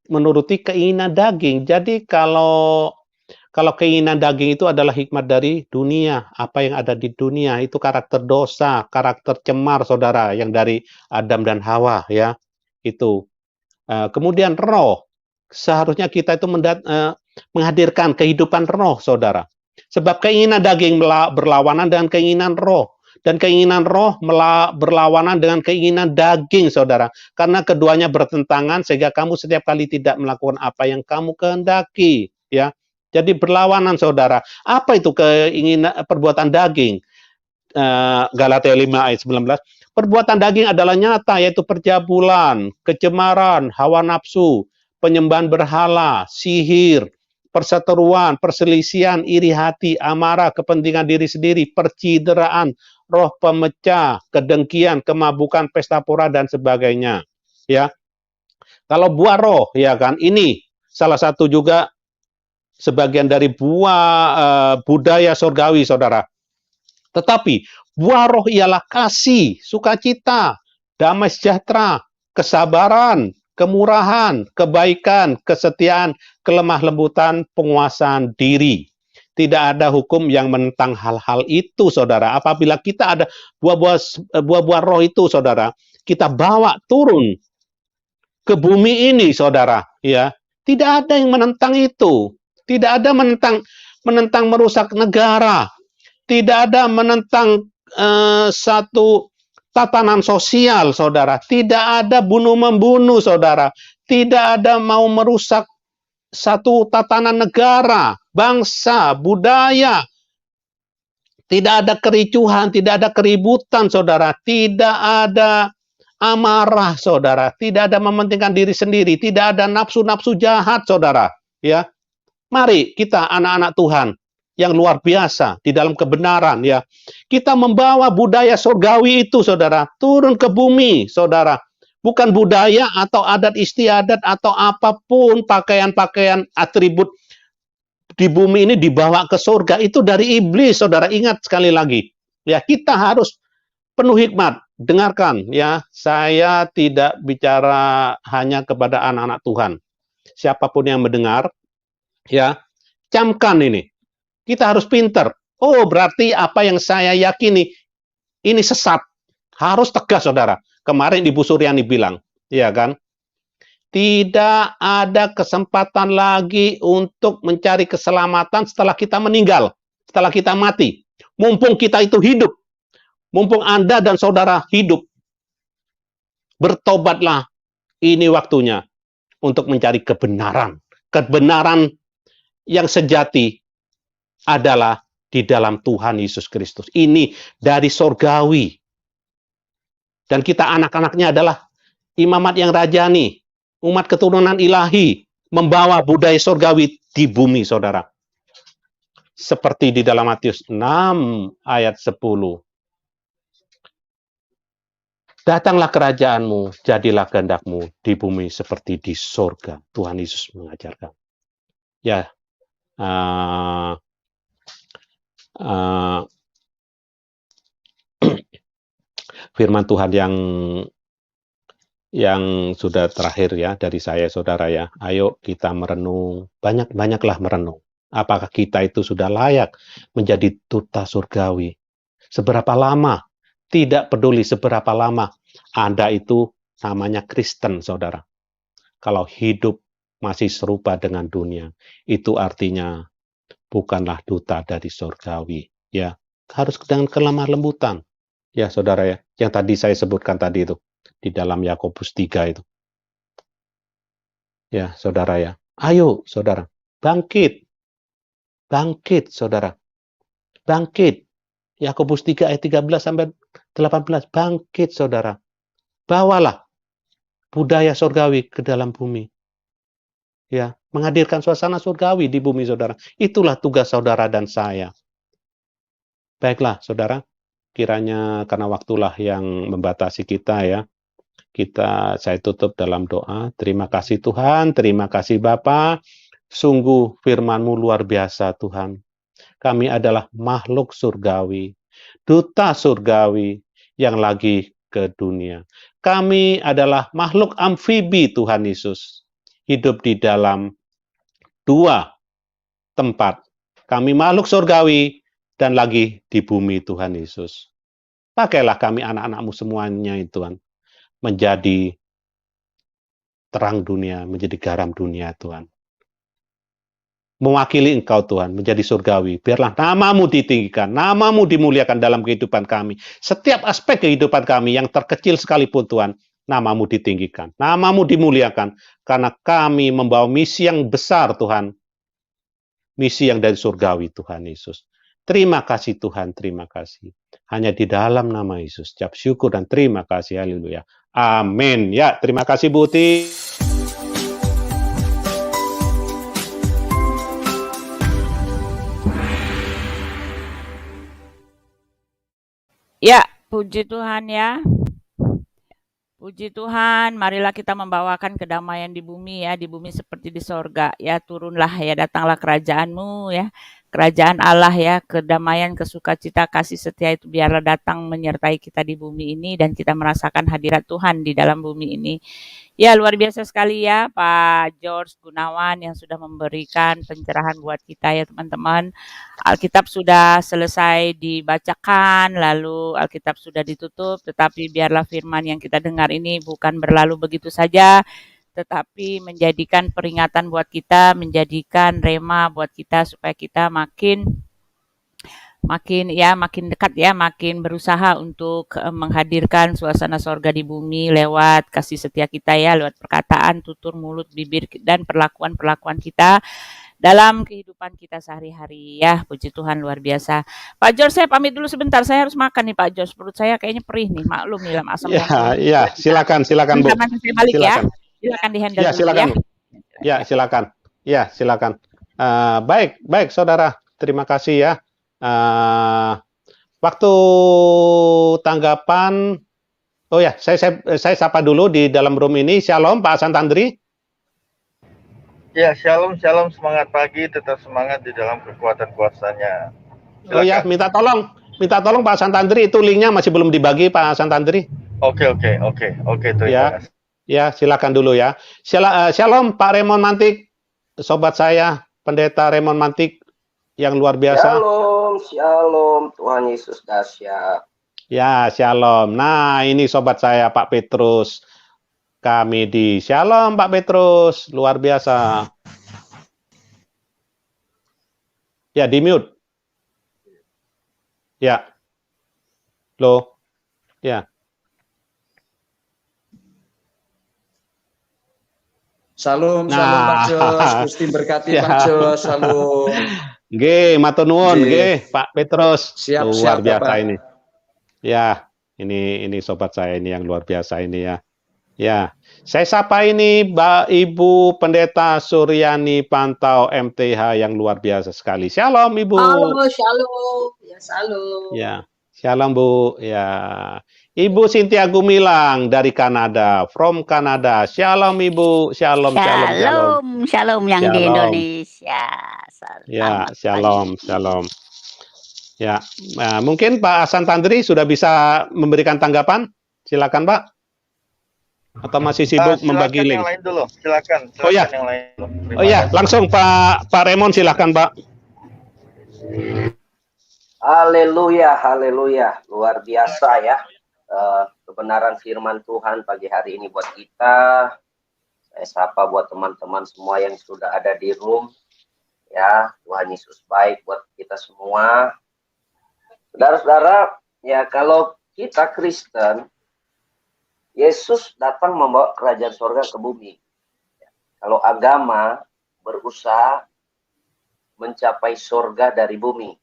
menuruti keinginan daging. Jadi kalau keinginan daging itu adalah hikmat dari dunia, apa yang ada di dunia itu karakter dosa, karakter cemar, saudara, yang dari Adam dan Hawa ya. Itu. Kemudian roh, seharusnya kita itu menghadirkan kehidupan roh, saudara. Sebab keinginan daging berlawanan dengan keinginan roh. Dan keinginan roh berlawanan dengan keinginan daging, saudara. Karena keduanya bertentangan sehingga kamu setiap kali tidak melakukan apa yang kamu kehendaki. Ya, jadi berlawanan, saudara. Apa itu keinginan perbuatan daging? Galatia 5 ayat 19. Perbuatan daging adalah nyata, yaitu percabulan, kecemaran, hawa nafsu, penyembahan berhala, sihir, perseteruan, perselisihan, iri hati, amarah, kepentingan diri sendiri, percideraan, roh pemecah, kedengkian, kemabukan, pesta pora, dan sebagainya. Ya, kalau buah roh, ya kan, ini salah satu juga sebagian dari buah budaya surgawi, saudara. Tetapi buah roh ialah kasih, sukacita, damai sejahtera, kesabaran, kemurahan, kebaikan, kesetiaan, kelemah lembutan, penguasaan diri. Tidak ada hukum yang menentang hal-hal itu, saudara. Apabila kita ada buah-buah roh itu, saudara, kita bawa turun ke bumi ini, saudara. Ya, tidak ada yang menentang itu. Tidak ada menentang merusak negara. Tidak ada menentang satu tatanan sosial, saudara. Tidak ada bunuh-membunuh, saudara. Tidak ada mau merusak satu tatanan negara, bangsa, budaya. Tidak ada kericuhan, tidak ada keributan, saudara. Tidak ada amarah, saudara. Tidak ada mementingkan diri sendiri. Tidak ada nafsu-nafsu jahat, saudara. Ya, mari kita anak-anak Tuhan yang luar biasa di dalam kebenaran, ya. Kita membawa budaya surgawi itu, saudara, turun ke bumi, saudara. Bukan budaya atau adat istiadat atau apapun pakaian-pakaian atribut di bumi ini dibawa ke surga, itu dari iblis, saudara. Ingat sekali lagi, ya, kita harus penuh hikmat. Dengarkan, ya, saya tidak bicara hanya kepada anak-anak Tuhan. Siapapun yang mendengar, ya, camkan ini. Kita harus pinter. Oh, berarti apa yang saya yakini ini sesat. Harus tegas, saudara. Kemarin Ibu Suryani bilang, ya kan? Tidak ada kesempatan lagi untuk mencari keselamatan setelah kita meninggal, setelah kita mati. Mumpung kita itu hidup, mumpung Anda dan saudara hidup, bertobatlah. Ini waktunya untuk mencari kebenaran. Kebenaran yang sejati adalah di dalam Tuhan Yesus Kristus. Ini dari surgawi. Dan kita anak-anaknya adalah imamat yang rajani, umat keturunan ilahi, membawa budaya surgawi di bumi, saudara. Seperti di dalam Matius 6 ayat 10. Datanglah kerajaanmu, jadilah kehendakmu di bumi seperti di sorga. Tuhan Yesus mengajarkan. Ya, firman Tuhan yang sudah terakhir ya dari saya, saudara ya. Ayo kita merenung, banyak-banyaklah merenung. Apakah kita itu sudah layak menjadi duta surgawi? Seberapa lama? Tidak peduli seberapa lama Anda itu namanya Kristen, saudara. Kalau hidup masih serupa dengan dunia, itu artinya bukanlah duta dari surgawi. Ya, harus dengan kelemah lembutan. Ya, saudara ya, yang tadi saya sebutkan tadi itu di dalam Yakobus 3 itu. Ya, saudara ya. Ayo, saudara, bangkit. Bangkit, saudara. Bangkit. Yakobus 3 ayat 13 sampai 18. Bangkit, saudara. Bawalah budaya surgawi ke dalam bumi. Ya, menghadirkan suasana surgawi di bumi, saudara. Itulah tugas saudara dan saya. Baiklah, saudara. Kiranya karena waktulah yang membatasi kita ya. Saya tutup dalam doa. Terima kasih Tuhan, terima kasih Bapa. Sungguh firman-Mu luar biasa Tuhan. Kami adalah makhluk surgawi, duta surgawi yang lagi ke dunia. Kami adalah makhluk amfibi Tuhan Yesus. Hidup di dalam dua tempat. Kami makhluk surgawi dan lagi di bumi Tuhan Yesus. Pakailah kami anak-anak-Mu semuanya Tuhan. Menjadi terang dunia, menjadi garam dunia Tuhan. Mewakili Engkau Tuhan, menjadi surgawi. Biarlah nama-Mu ditinggikan, nama-Mu dimuliakan dalam kehidupan kami. Setiap aspek kehidupan kami yang terkecil sekalipun Tuhan, nama-Mu ditinggikan, nama-Mu dimuliakan. Karena kami membawa misi yang besar Tuhan. Misi yang dari surgawi Tuhan Yesus. Terima kasih Tuhan, terima kasih. Hanya di dalam nama Yesus. Ucap syukur dan terima kasih. Haleluya. Amin. Ya, terima kasih Bu Uti. Ya, puji Tuhan ya. Puji Tuhan, marilah kita membawakan kedamaian di bumi ya, di bumi seperti di sorga. Ya, turunlah ya, datanglah kerajaan-Mu ya. Kerajaan Allah ya, kedamaian, kesukacita, kasih setia itu biarlah datang menyertai kita di bumi ini dan kita merasakan hadirat Tuhan di dalam bumi ini. Ya, luar biasa sekali ya Pak George Gunawan yang sudah memberikan pencerahan buat kita ya teman-teman. Alkitab sudah selesai dibacakan, lalu Alkitab sudah ditutup, tetapi biarlah firman yang kita dengar ini bukan berlalu begitu saja, tetapi menjadikan peringatan buat kita, menjadikan rema buat kita supaya kita makin dekat ya, makin berusaha untuk menghadirkan suasana sorga di bumi lewat kasih setia kita ya, lewat perkataan, tutur mulut, bibir dan perlakuan-perlakuan kita dalam kehidupan kita sehari-hari ya. Puji Tuhan, luar biasa. Pak George, saya pamit dulu sebentar, saya harus makan nih Pak George, perut saya kayaknya perih nih, maklum nih dalam asam lambung. Ya, silakan Bu. Saya balik ya. Silakan di-handle ya, dulu silakan. ya. Ya, silakan. Baik saudara, terima kasih ya. Waktu tanggapan, oh ya, saya sapa dulu di dalam room ini. Shalom Pak Santandri. Ya, shalom, semangat pagi, tetap semangat di dalam kekuatan kuasanya. Silakan. Oh ya, minta tolong Pak Santandri, itu linknya masih belum dibagi Pak Santandri. Oke, terima kasih. Ya, silakan dulu ya. Shalom Pak Raymond Mantik, sobat saya, Pendeta Raymond Mantik yang luar biasa. Shalom, Tuhan Yesus dahsyat. Ya, shalom. Nah, ini sobat saya Pak Petrus. Kami di Shalom Pak Petrus, luar biasa. Ya, di mute. Ya. Loh. Ya. Shalom Pak Jos, Gusti berkati Pak Jos, shalom. Nggih, matur nuwun nggih, Pak Petrus. Siap, luar biasa Bapak. ini. Ya, ini sobat saya ini yang luar biasa ini ya. Ya, saya sapa ini Mbak Ibu Pendeta Suryani Pantau MTH yang luar biasa sekali. Shalom Ibu. Halo, shalom. Ya, shalom. Ya, shalom Bu. Ya, Ibu Cynthia Gumilang dari Kanada, from Kanada. Shalom Ibu. Shalom, shalom, shalom. Shalom yang di Shalom. Indonesia. Ya, Selamat shalom, pagi. shalom. Ya, mungkin Pak Hasan Tandri sudah bisa memberikan tanggapan. Silakan Pak. Atau masih sibuk membagi Silakan link? yang lain dulu. Silakan Oh ya, yang lain dulu. Terima oh ya, kasih. langsung Pak Raymond silakan Pak. Haleluya, haleluya. Luar biasa ya. Kebenaran firman Tuhan pagi hari ini buat kita. Saya sapa buat teman-teman semua yang sudah ada di room. Ya, Tuhan Yesus baik buat kita semua. Saudara-saudara, ya kalau kita Kristen, Yesus datang membawa kerajaan surga ke bumi. Kalau agama berusaha mencapai surga dari bumi,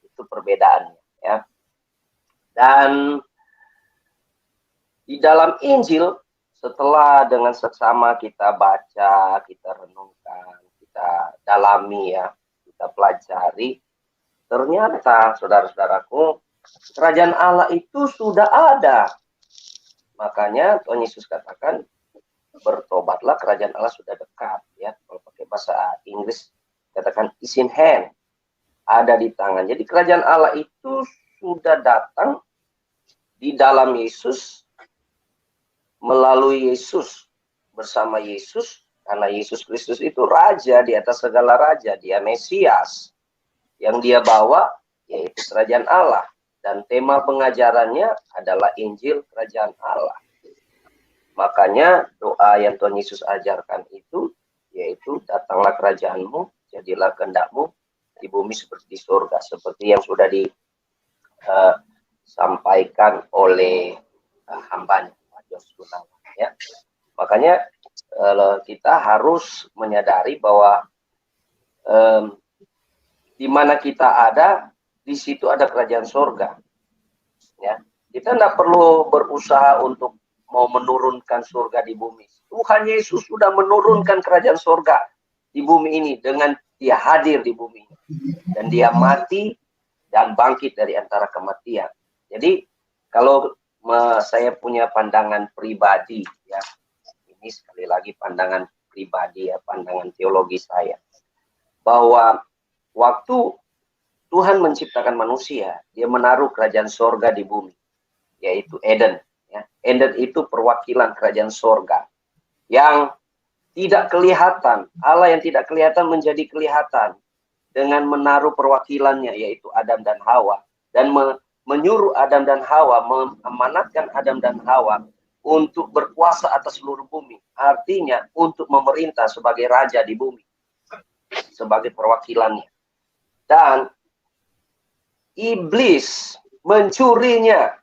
itu perbedaannya. Ya. Dan di dalam Injil, setelah dengan seksama kita baca, kita renungkan, kita dalami ya, kita pelajari, ternyata saudara-saudaraku, kerajaan Allah itu sudah ada. Makanya Tuhan Yesus katakan, bertobatlah, kerajaan Allah sudah dekat. Ya, kalau pakai bahasa Inggris katakan is in hand, ada di tangan. Jadi kerajaan Allah itu sudah datang di dalam Yesus, melalui Yesus, bersama Yesus, karena Yesus Kristus itu raja di atas segala raja, dia Mesias. Yang dia bawa yaitu kerajaan Allah, dan tema pengajarannya adalah Injil kerajaan Allah. Makanya doa yang Tuhan Yesus ajarkan itu yaitu datanglah kerajaanmu, jadilah kehendakmu di bumi seperti di surga, seperti yang sudah disampaikan oleh hambanya Pak Jos Gunawan ya. Makanya kita harus menyadari bahwa di mana kita ada, di situ ada kerajaan surga. Ya, kita tidak perlu berusaha untuk mau menurunkan surga di bumi. Tuhan Yesus sudah menurunkan kerajaan surga di bumi ini dengan dia hadir di bumi ini. Dan dia mati dan bangkit dari antara kematian. Jadi kalau saya punya pandangan pribadi ya, ini sekali lagi pandangan pribadi ya, pandangan teologi saya, bahwa waktu Tuhan menciptakan manusia, dia menaruh kerajaan sorga di bumi, yaitu Eden. Ya. Eden itu perwakilan kerajaan sorga yang tidak kelihatan. Allah yang tidak kelihatan menjadi kelihatan dengan menaruh perwakilannya, yaitu Adam dan Hawa, dan menyuruh Adam dan Hawa, memanatkan Adam dan Hawa untuk berkuasa atas seluruh bumi. Artinya untuk memerintah sebagai raja di bumi, sebagai perwakilannya. Dan iblis mencurinya.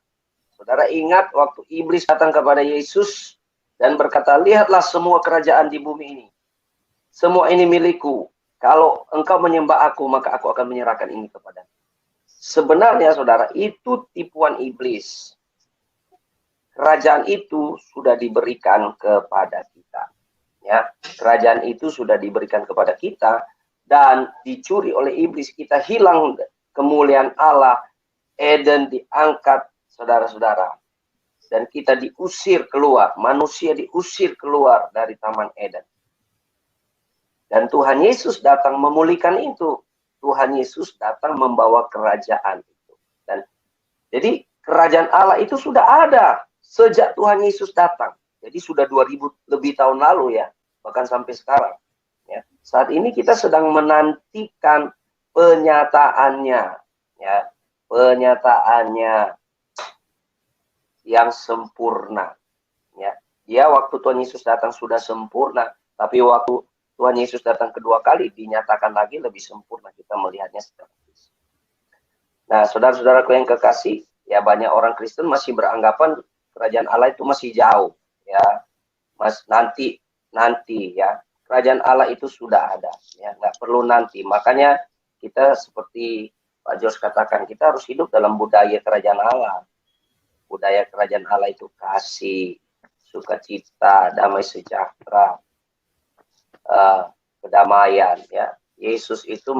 Saudara ingat waktu iblis datang kepada Yesus dan berkata, lihatlah semua kerajaan di bumi ini. Semua ini milikku. Kalau engkau menyembah aku, maka aku akan menyerahkan ini kepadamu. Sebenarnya saudara, itu tipuan iblis. Kerajaan itu sudah diberikan kepada kita. Ya, kerajaan itu sudah diberikan kepada kita dan dicuri oleh iblis. Kita hilang kemuliaan Allah. Eden diangkat, saudara-saudara. Dan kita diusir keluar. Manusia diusir keluar dari Taman Eden. Dan Tuhan Yesus datang memulihkan itu. Tuhan Yesus datang membawa kerajaan itu. Dan jadi kerajaan Allah itu sudah ada sejak Tuhan Yesus datang. Jadi sudah 2000 lebih tahun lalu ya, bahkan sampai sekarang. Ya. Saat ini kita sedang menantikan penyataannya, ya, penyataannya yang sempurna. Ya. Dia waktu Tuhan Yesus datang sudah sempurna, tapi waktu Tuhan Yesus datang kedua kali dinyatakan lagi lebih sempurna, kita melihatnya secara fisik. Nah, saudara-saudaraku yang kekasih, ya banyak orang Kristen masih beranggapan kerajaan Allah itu masih jauh, ya, nanti ya, kerajaan Allah itu sudah ada, ya, nggak perlu nanti. Makanya kita seperti Pak Jos katakan, kita harus hidup dalam budaya kerajaan Allah. Budaya kerajaan Allah itu kasih, sukacita, damai sejahtera, kedamaian. Ya, Yesus itu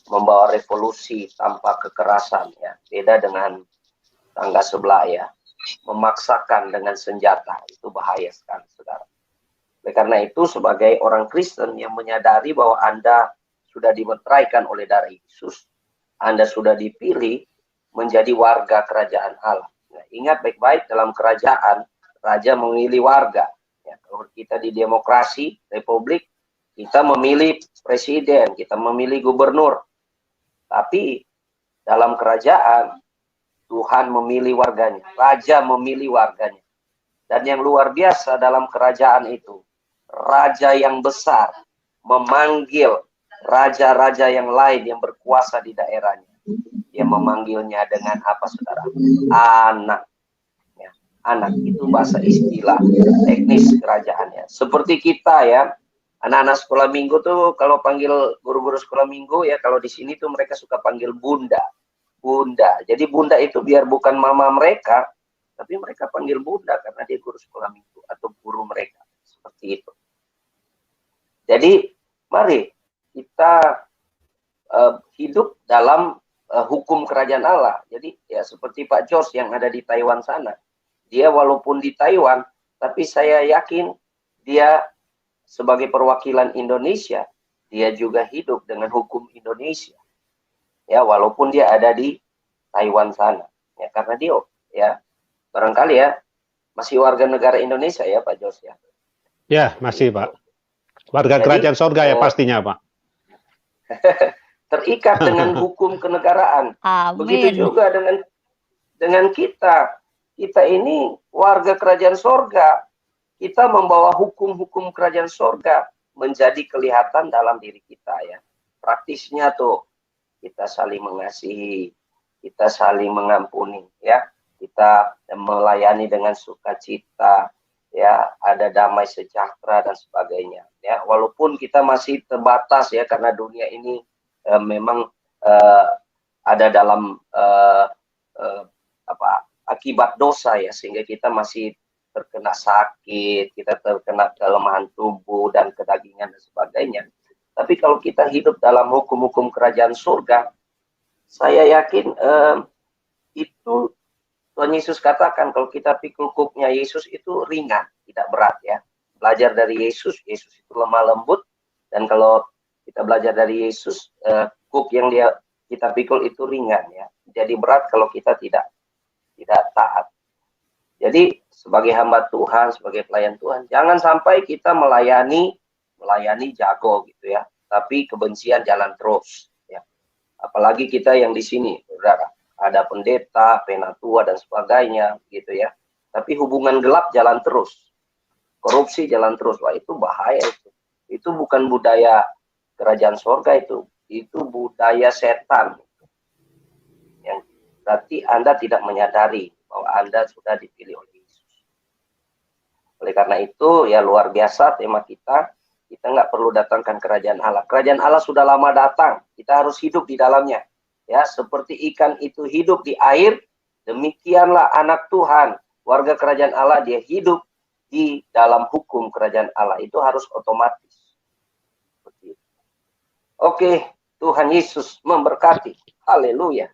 membawa revolusi tanpa kekerasan. Ya, beda dengan tangga sebelah ya, memaksakan dengan senjata, itu bahaya sekali, saudara. Oleh karena itu, sebagai orang Kristen yang menyadari bahwa Anda sudah dimeteraikan oleh darah Yesus, Anda sudah dipilih menjadi warga kerajaan Allah. Nah, ingat baik-baik, dalam kerajaan, raja memilih warga. Ya, kalau kita di demokrasi, republik, kita memilih presiden, kita memilih gubernur. Tapi dalam kerajaan, Tuhan memilih warganya, raja memilih warganya. Dan yang luar biasa dalam kerajaan itu, raja yang besar memanggil raja-raja yang lain yang berkuasa di daerahnya. Dia memanggilnya dengan apa, saudara? Anak. Ya, anak itu bahasa istilah teknis kerajaannya. Seperti kita ya, anak-anak sekolah minggu tuh kalau panggil guru-guru sekolah minggu ya, kalau di sini tuh mereka suka panggil bunda. Bunda. Jadi bunda itu biar bukan mama mereka, tapi mereka panggil bunda karena dia guru sekolah minggu atau guru mereka. Seperti itu. Jadi mari kita hidup dalam hukum kerajaan Allah. Jadi ya seperti Pak George yang ada di Taiwan sana. Dia walaupun di Taiwan, tapi saya yakin dia sebagai perwakilan Indonesia, dia juga hidup dengan hukum Indonesia. Ya, walaupun dia ada di Taiwan sana. Ya, karena dia ya barangkali ya masih warga negara Indonesia ya Pak Jos ya. Ya, masih Pak. Warga kerajaan sorga ya pastinya Pak. Terikat dengan hukum kenegaraan. Amin. Begitu juga dengan kita. Kita ini warga kerajaan sorga. Kita membawa hukum-hukum kerajaan sorga menjadi kelihatan dalam diri kita ya. Praktisnya tuh kita saling mengasihi, kita saling mengampuni ya. Kita melayani dengan sukacita ya, ada damai sejahtera dan sebagainya ya. Walaupun kita masih terbatas ya karena dunia ini memang ada dalam akibat dosa ya, sehingga kita masih terkena sakit, kita terkena kelemahan tubuh dan kedagingan dan sebagainya. Tapi kalau kita hidup dalam hukum-hukum kerajaan surga, saya yakin itu Tuhan Yesus katakan kalau kita pikul kuknya Yesus itu ringan, tidak berat ya. Belajar dari Yesus, Yesus itu lemah lembut, dan kalau kita belajar dari Yesus, kuk yang kita pikul itu ringan ya. Jadi berat kalau kita tidak taat. Jadi sebagai hamba Tuhan, sebagai pelayan Tuhan, jangan sampai kita melayani jago gitu ya, tapi kebencian jalan terus ya. Apalagi kita yang di sini, saudara, ada pendeta, penatua dan sebagainya gitu ya. Tapi hubungan gelap jalan terus, korupsi jalan terus, wah itu bahaya itu. Itu bukan budaya kerajaan sorga itu budaya setan. Yang berarti Anda tidak menyadari bahwa Anda sudah dipilih oleh Yesus. Oleh karena itu ya luar biasa tema kita nggak perlu datangkan kerajaan Allah. Kerajaan Allah sudah lama datang, kita harus hidup di dalamnya. Ya, seperti ikan itu hidup di air, demikianlah anak Tuhan, warga kerajaan Allah, dia hidup di dalam hukum kerajaan Allah. Itu harus otomatis. Oke, Tuhan Yesus memberkati. Haleluya.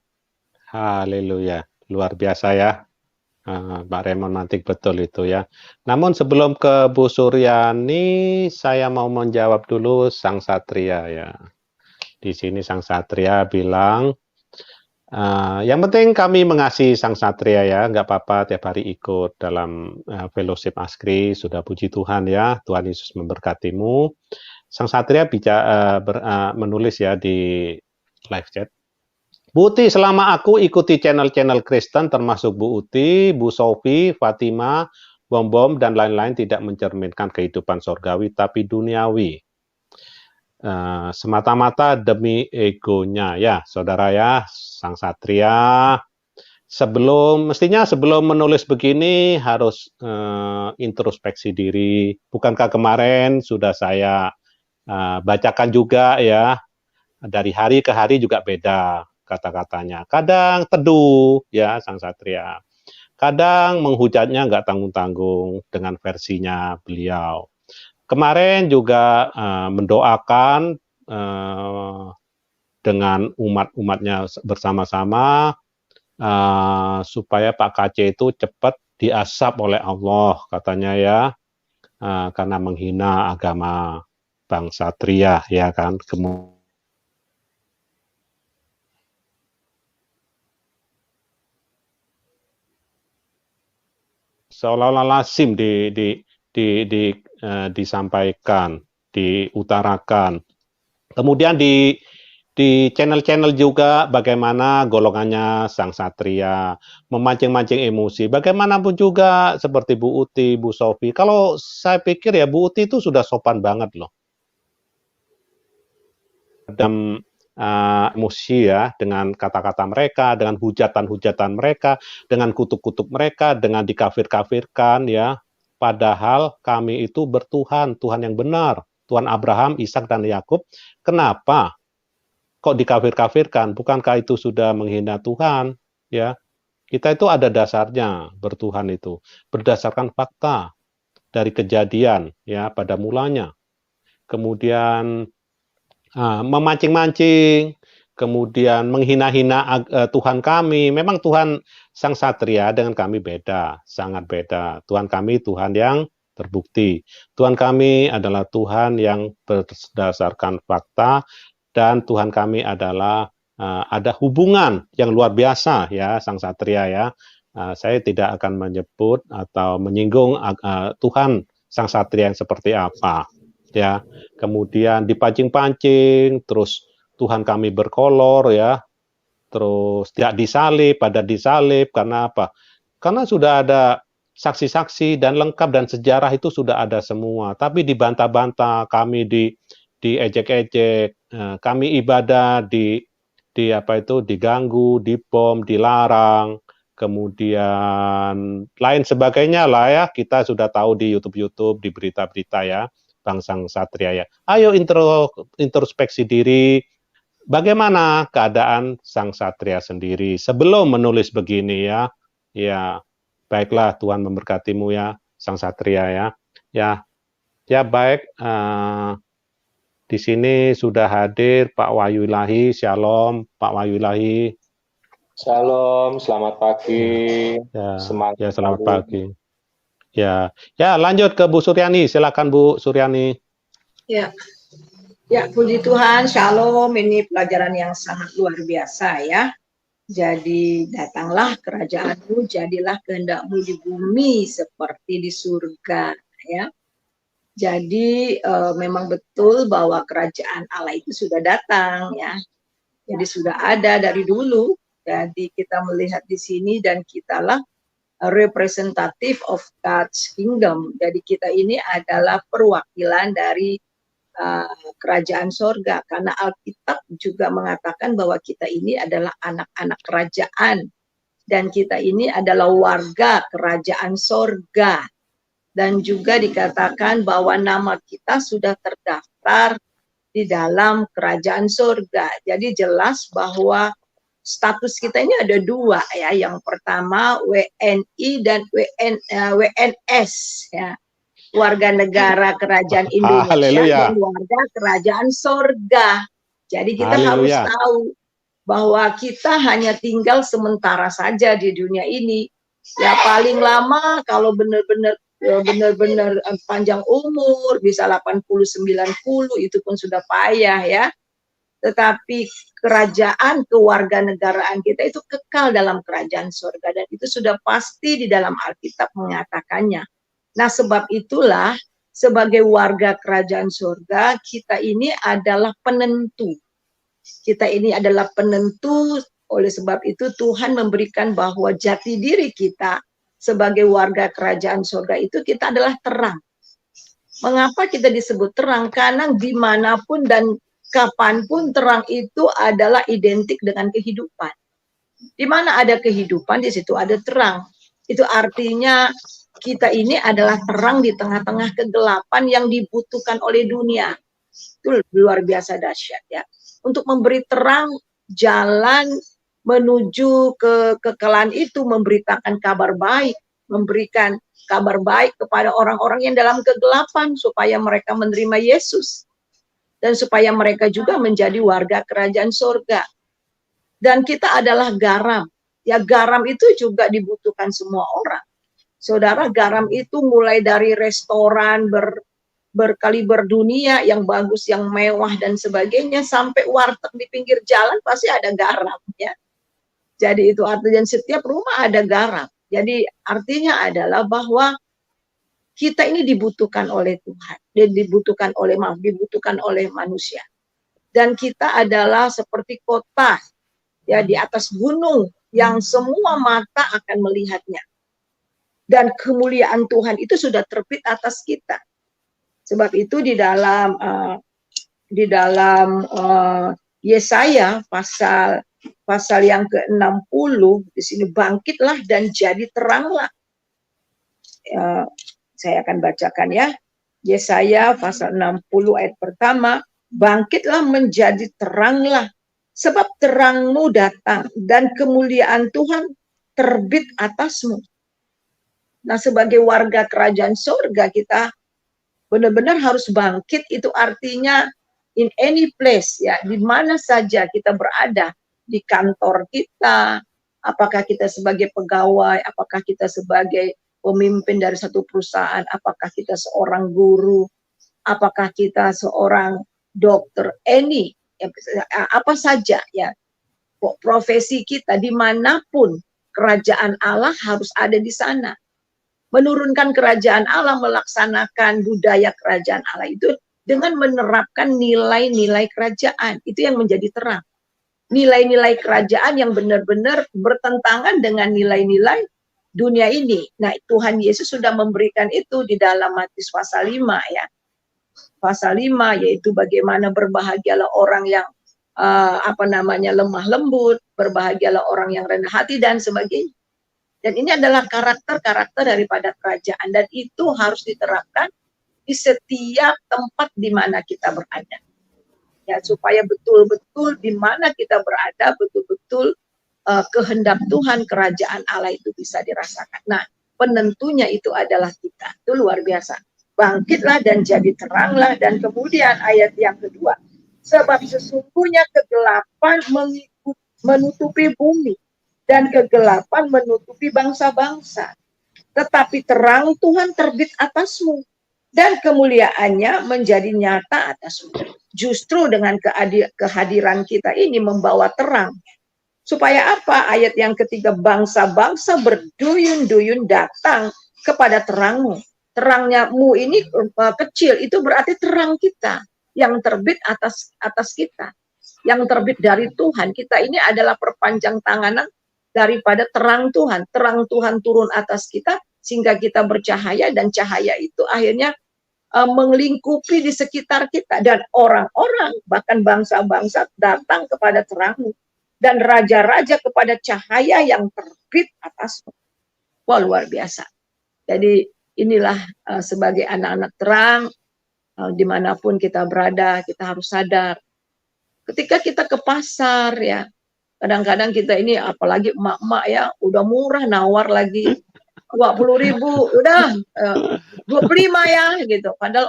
Haleluya. Luar biasa ya. Pak Raymond Mantik, betul itu ya. Namun sebelum ke Bu Suryani, saya mau menjawab dulu Sang Satria ya. Di sini Sang Satria bilang, yang penting kami mengasihi Sang Satria ya, nggak apa-apa tiap hari ikut dalam fellowship Askri, sudah puji Tuhan ya, Tuhan Yesus memberkatimu. Sang Satria menulis ya di live chat, Bu Uti, selama aku ikuti channel-channel Kristen termasuk Bu Uti, Bu Sofi, Fatima, Bom-Bom, dan lain-lain tidak mencerminkan kehidupan sorgawi tapi duniawi. Semata-mata demi egonya ya, saudara ya, Sang Satria. Mestinya sebelum menulis begini harus introspeksi diri. Bukankah kemarin sudah saya bacakan juga ya, dari hari ke hari juga beda kata-katanya. Kadang teduh ya Sang Satria. Kadang menghujatnya nggak tanggung-tanggung dengan versinya beliau. Kemarin juga mendoakan dengan umat-umatnya bersama-sama supaya Pak KC itu cepat diasap oleh Allah, katanya ya, karena menghina agama bangsa Tria, ya kan. Seolah-olah lazim disampaikan, diutarakan. Kemudian di channel-channel juga bagaimana golongannya sang satria memancing-mancing emosi. Bagaimanapun juga seperti Bu Uti, Bu Sofi. Kalau saya pikir ya Bu Uti itu sudah sopan banget loh. Dalam emosi ya, dengan kata-kata mereka, dengan hujatan-hujatan mereka, dengan kutuk-kutuk mereka, dengan dikafir-kafirkan ya. Padahal kami itu bertuhan, Tuhan yang benar, Tuhan Abraham, Ishak dan Yakub. Kenapa kok dikafir-kafirkan? Bukankah itu sudah menghina Tuhan? Ya, kita itu ada dasarnya bertuhan itu berdasarkan fakta dari kejadian ya pada mulanya. Kemudian memancing-mancing, kemudian menghina-hina Tuhan kami. Memang Tuhan sang satria dengan kami beda, sangat beda. Tuhan kami Tuhan yang terbukti. Tuhan kami adalah Tuhan yang berdasarkan fakta, dan Tuhan kami adalah ada hubungan yang luar biasa ya sang satria ya. Saya tidak akan menyebut atau menyinggung Tuhan sang satria yang seperti apa. Ya, kemudian dipancing-pancing, terus Tuhan kami berkolor ya, terus tidak disalib, pada disalib, karena apa? Karena sudah ada saksi-saksi dan lengkap dan sejarah itu sudah ada semua, tapi dibantah-bantah, kami diejek-ejek, kami ibadah diganggu, dibom, dilarang, kemudian lain sebagainya lah ya, kita sudah tahu di YouTube, di berita-berita ya. Bang sang satria ya. Ayo introspeksi diri, bagaimana keadaan sang satria sendiri sebelum menulis begini ya. Ya, baiklah, Tuhan memberkatimu ya sang satria ya. Ya baik, di sini sudah hadir Pak Wahyu Ilahi. Shalom Pak Wahyu Ilahi. Shalom, selamat pagi. Semangat ya, selamat pagi. Ya, lanjut ke Bu Suryani. Silakan Bu Suryani. Ya, puji Tuhan, shalom. Ini pelajaran yang sangat luar biasa ya. Jadi datanglah kerajaanmu, jadilah kehendakmu di bumi seperti di surga ya. Jadi memang betul bahwa kerajaan Allah itu sudah datang ya. Jadi sudah ada dari dulu. Jadi kita melihat di sini dan kitalah representative of God's kingdom. Jadi kita ini adalah perwakilan dari kerajaan sorga, karena Alkitab juga mengatakan bahwa kita ini adalah anak-anak kerajaan dan kita ini adalah warga kerajaan sorga, dan juga dikatakan bahwa nama kita sudah terdaftar di dalam kerajaan sorga. Jadi jelas bahwa status kita ini ada dua ya. Yang pertama WNI dan WNS ya. Warga negara kerajaan Indonesia dan warga kerajaan sorga. Jadi kita harus tahu bahwa kita hanya tinggal sementara saja di dunia ini. Ya paling lama kalau benar-benar panjang umur bisa 80-90, itu pun sudah payah ya. Tetapi kerajaan kewarganegaraan kita itu kekal dalam kerajaan surga, dan itu sudah pasti di dalam Alkitab mengatakannya. Nah, sebab itulah sebagai warga kerajaan surga kita ini adalah penentu. Kita ini adalah penentu, oleh sebab itu Tuhan memberikan bahwa jati diri kita sebagai warga kerajaan surga itu kita adalah terang. Mengapa kita disebut terang? Karena dimanapun dan kapanpun terang itu adalah identik dengan kehidupan. Di mana ada kehidupan, di situ ada terang. Itu artinya kita ini adalah terang di tengah-tengah kegelapan yang dibutuhkan oleh dunia. Itu luar biasa dahsyat ya. Untuk memberi terang jalan menuju ke kekekalan itu, memberitakan kabar baik, memberikan kabar baik kepada orang-orang yang dalam kegelapan supaya mereka menerima Yesus dan supaya mereka juga menjadi warga kerajaan surga. Dan kita adalah garam. Ya, garam itu juga dibutuhkan semua orang. Saudara, garam itu mulai dari restoran berkaliber dunia yang bagus, yang mewah dan sebagainya, sampai warteg di pinggir jalan pasti ada garam, ya. Jadi itu artinya setiap rumah ada garam. Jadi artinya adalah bahwa kita ini dibutuhkan oleh Tuhan, dan dibutuhkan oleh manusia. Dan kita adalah seperti kota ya di atas gunung yang semua mata akan melihatnya. Dan kemuliaan Tuhan itu sudah terbit atas kita. Sebab itu di dalam Yesaya pasal yang ke-60 di sini, bangkitlah dan jadi teranglah. Saya akan bacakan ya. Yesaya pasal 60 ayat pertama, bangkitlah menjadi teranglah, sebab terangmu datang dan kemuliaan Tuhan terbit atasmu. Nah, sebagai warga kerajaan surga kita benar-benar harus bangkit. Itu artinya in any place, ya, di mana saja kita berada, di kantor kita, apakah kita sebagai pegawai, apakah kita sebagai pemimpin dari satu perusahaan, apakah kita seorang guru, apakah kita seorang dokter, apa saja ya, profesi kita, dimanapun kerajaan Allah harus ada di sana. Menurunkan kerajaan Allah, melaksanakan budaya kerajaan Allah itu dengan menerapkan nilai-nilai kerajaan. Itu yang menjadi terang. Nilai-nilai kerajaan yang benar-benar bertentangan dengan nilai-nilai dunia ini. Nah, Tuhan Yesus sudah memberikan itu di dalam Matius pasal 5 ya. Pasal 5 yaitu bagaimana berbahagialah orang yang lemah lembut, berbahagialah orang yang rendah hati dan sebagainya. Dan ini adalah karakter-karakter daripada kerajaan, dan itu harus diterapkan di setiap tempat di mana kita berada. Ya, supaya betul-betul di mana kita berada, betul-betul kehendak Tuhan, kerajaan Allah itu bisa dirasakan. Nah, penentunya itu adalah kita. Itu luar biasa. Bangkitlah dan jadi teranglah. Dan kemudian ayat yang kedua, sebab sesungguhnya kegelapan menutupi bumi, dan kegelapan menutupi bangsa-bangsa. Tetapi terang Tuhan terbit atasmu, dan kemuliaannya menjadi nyata atasmu. Justru dengan kehadiran kita ini membawa terang. Supaya apa? Ayat yang ketiga, bangsa-bangsa berduyun-duyun datang kepada terangmu. Terangmu ini kecil, itu berarti terang kita yang terbit atas kita. Yang terbit dari Tuhan. Kita ini adalah perpanjang tanganan daripada terang Tuhan. Terang Tuhan turun atas kita sehingga kita bercahaya, dan cahaya itu akhirnya melingkupi di sekitar kita, dan orang-orang bahkan bangsa-bangsa datang kepada terangmu, dan raja-raja kepada cahaya yang terbit atasmu. Wah, luar biasa. Jadi inilah sebagai anak-anak terang, dimanapun kita berada, kita harus sadar. Ketika kita ke pasar ya, kadang-kadang kita ini apalagi emak-emak ya, udah murah nawar lagi 20.000, udah 25 ya gitu. Padahal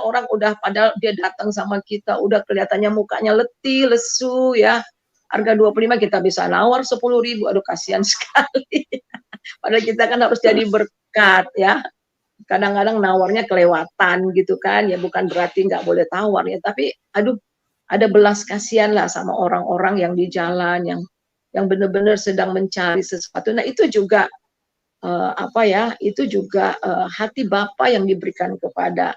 padahal dia datang sama kita udah kelihatannya mukanya letih, lesu ya. Harga 25 kita bisa nawar 10.000. Aduh, kasihan sekali. Padahal kita kan harus jadi berkat ya. Kadang-kadang nawarnya kelewatan gitu kan. Ya bukan berarti nggak boleh tawar ya, tapi aduh, ada belas kasihan lah sama orang-orang yang di jalan, yang benar-benar sedang mencari sesuatu. Nah, itu juga itu juga hati Bapa yang diberikan kepada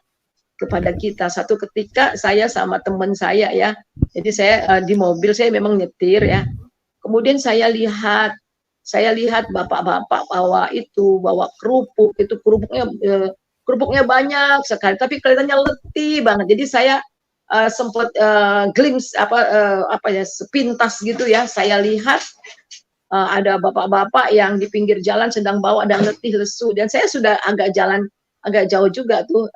kita. Satu ketika saya sama teman saya ya, jadi saya di mobil, saya memang nyetir ya. Kemudian saya lihat bapak-bapak bawa kerupuk, itu kerupuknya banyak sekali, tapi kelihatannya letih banget. Jadi saya sempat glimpse sepintas gitu ya, saya lihat ada bapak-bapak yang di pinggir jalan sedang bawa dan letih lesu, dan saya sudah agak jauh juga tuh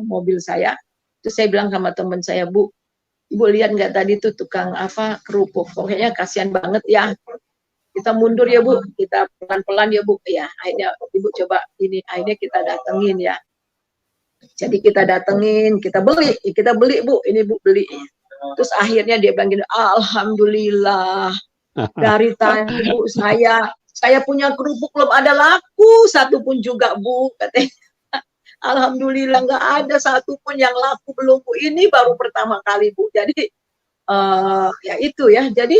mobil saya. Terus saya bilang sama teman saya, Bu, Ibu lihat nggak tadi tuh tukang apa kerupuk, pokoknya kasihan banget ya. Kita mundur ya Bu, kita pelan-pelan ya Bu, ya akhirnya Ibu coba ini, akhirnya kita datengin ya. Jadi kita datengin, kita beli Bu, ini Bu beli. Terus akhirnya dia bilang gini, alhamdulillah dari tadi Bu saya punya kerupuk belum ada laku satupun juga Bu, katanya. Alhamdulillah nggak ada satupun yang laku belum Bu. Ini baru pertama kali Bu. Jadi ya itu ya. Jadi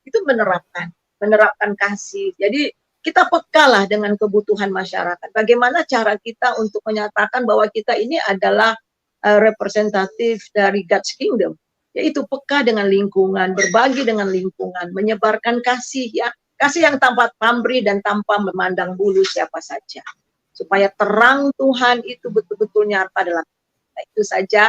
itu menerapkan kasih. Jadi kita pekalah dengan kebutuhan masyarakat. Bagaimana cara kita untuk menyatakan bahwa kita ini adalah representatif dari God's Kingdom, yaitu peka dengan lingkungan, berbagi dengan lingkungan, menyebarkan kasih ya, kasih yang tanpa pamrih dan tanpa memandang bulu siapa saja, supaya terang Tuhan itu betul-betul nyata dalam kita. Itu saja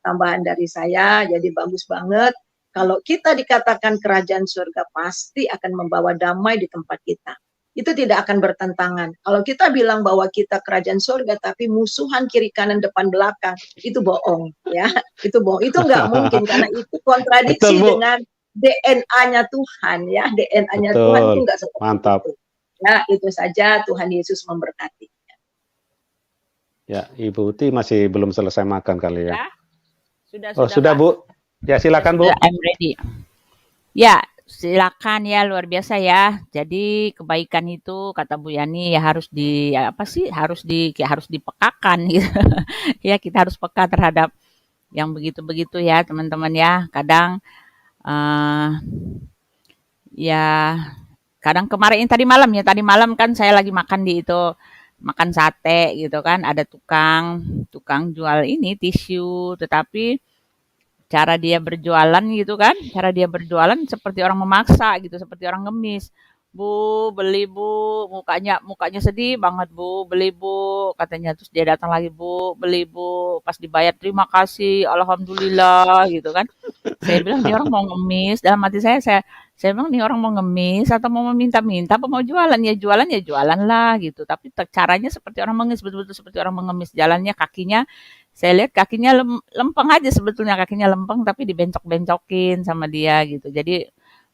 tambahan dari saya. Jadi bagus banget kalau kita dikatakan kerajaan surga pasti akan membawa damai di tempat kita. Itu tidak akan bertentangan. Kalau kita bilang bahwa kita kerajaan surga tapi musuhan kiri kanan depan belakang, itu bohong ya. Itu bohong. Itu nggak mungkin karena itu kontradiksi Betul, Bu. dengan DNA-nya Tuhan ya. DNA-nya Tuhan itu Betul. nggak seperti Mantap. itu. Ya, itu saja. Tuhan Yesus memberkati. Ya, Ibu Uti masih belum selesai makan kali ya. Sudah, Oh, sudah Pak. Bu. Ya, silakan Bu. Sudah, I'm ready. Ya, silakan ya, luar biasa ya. Jadi kebaikan itu kata Bu Yani ya harus harus dipekakan gitu. Ya, kita harus peka terhadap yang begitu-begitu ya, teman-teman ya. Kadang eh ya kadang kemarin tadi malam kan saya lagi makan di itu, makan sate gitu kan, ada tukang jual ini tisu, tetapi cara dia berjualan gitu kan, cara dia berjualan seperti orang memaksa gitu, seperti orang ngemis. Bu, beli Bu, mukanya sedih banget Bu, beli Bu, katanya. Terus dia datang lagi, Bu, beli Bu, pas dibayar terima kasih, alhamdulillah gitu kan. Saya bilang dia orang mau ngemis, dalam hati saya bilang nih orang mau ngemis atau mau meminta-minta apa mau jualan ya jualan lah gitu. Tapi caranya seperti orang mengemis, betul-betul seperti orang mengemis. Jalannya kakinya saya lihat kakinya lempeng aja, sebetulnya kakinya lempeng tapi dibencok-bencokin sama dia gitu. Jadi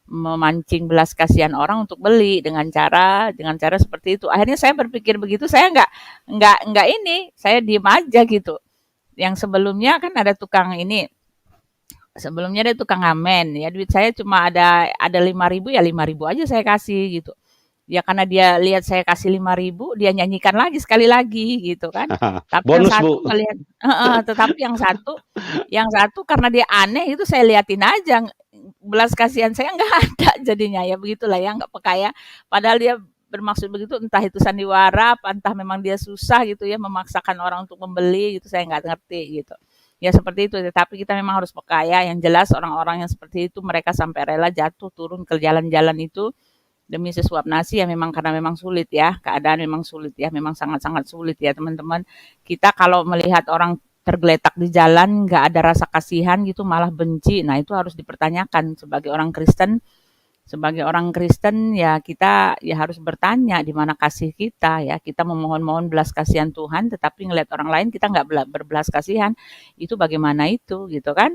memancing belas kasihan orang untuk beli dengan cara seperti itu. Akhirnya saya berpikir begitu, saya nggak ini, saya diem aja gitu. Yang sebelumnya kan ada tukang ini, sebelumnya ada tukang ngamen ya, duit saya cuma ada 5.000 ya 5.000 aja saya kasih gitu. Ya karena dia lihat saya kasih 5.000, dia nyanyikan lagi sekali lagi gitu kan. Tapi yang Bonus satu Bu. ngelihat, tetapi yang satu karena dia aneh itu saya liatin aja, belas kasihan saya nggak ada jadinya ya begitulah ya, nggak peka ya. Padahal dia bermaksud begitu, entah itu sandiwara, entah memang dia susah gitu ya memaksakan orang untuk membeli gitu, saya nggak ngerti gitu. Ya seperti itu, tetapi kita memang harus peka ya. Yang jelas orang-orang yang seperti itu mereka sampai rela jatuh turun ke jalan-jalan itu demi sesuap nasi ya, memang karena memang sulit ya, keadaan memang sulit ya, memang sangat-sangat sulit ya teman-teman. Kita kalau melihat orang tergeletak di jalan nggak ada rasa kasihan gitu, malah benci, nah itu harus dipertanyakan. Sebagai orang Kristen ya kita ya harus bertanya di mana kasih kita ya. Kita memohon-mohon belas kasihan Tuhan tetapi ngelihat orang lain kita nggak berbelas kasihan, itu bagaimana itu gitu kan.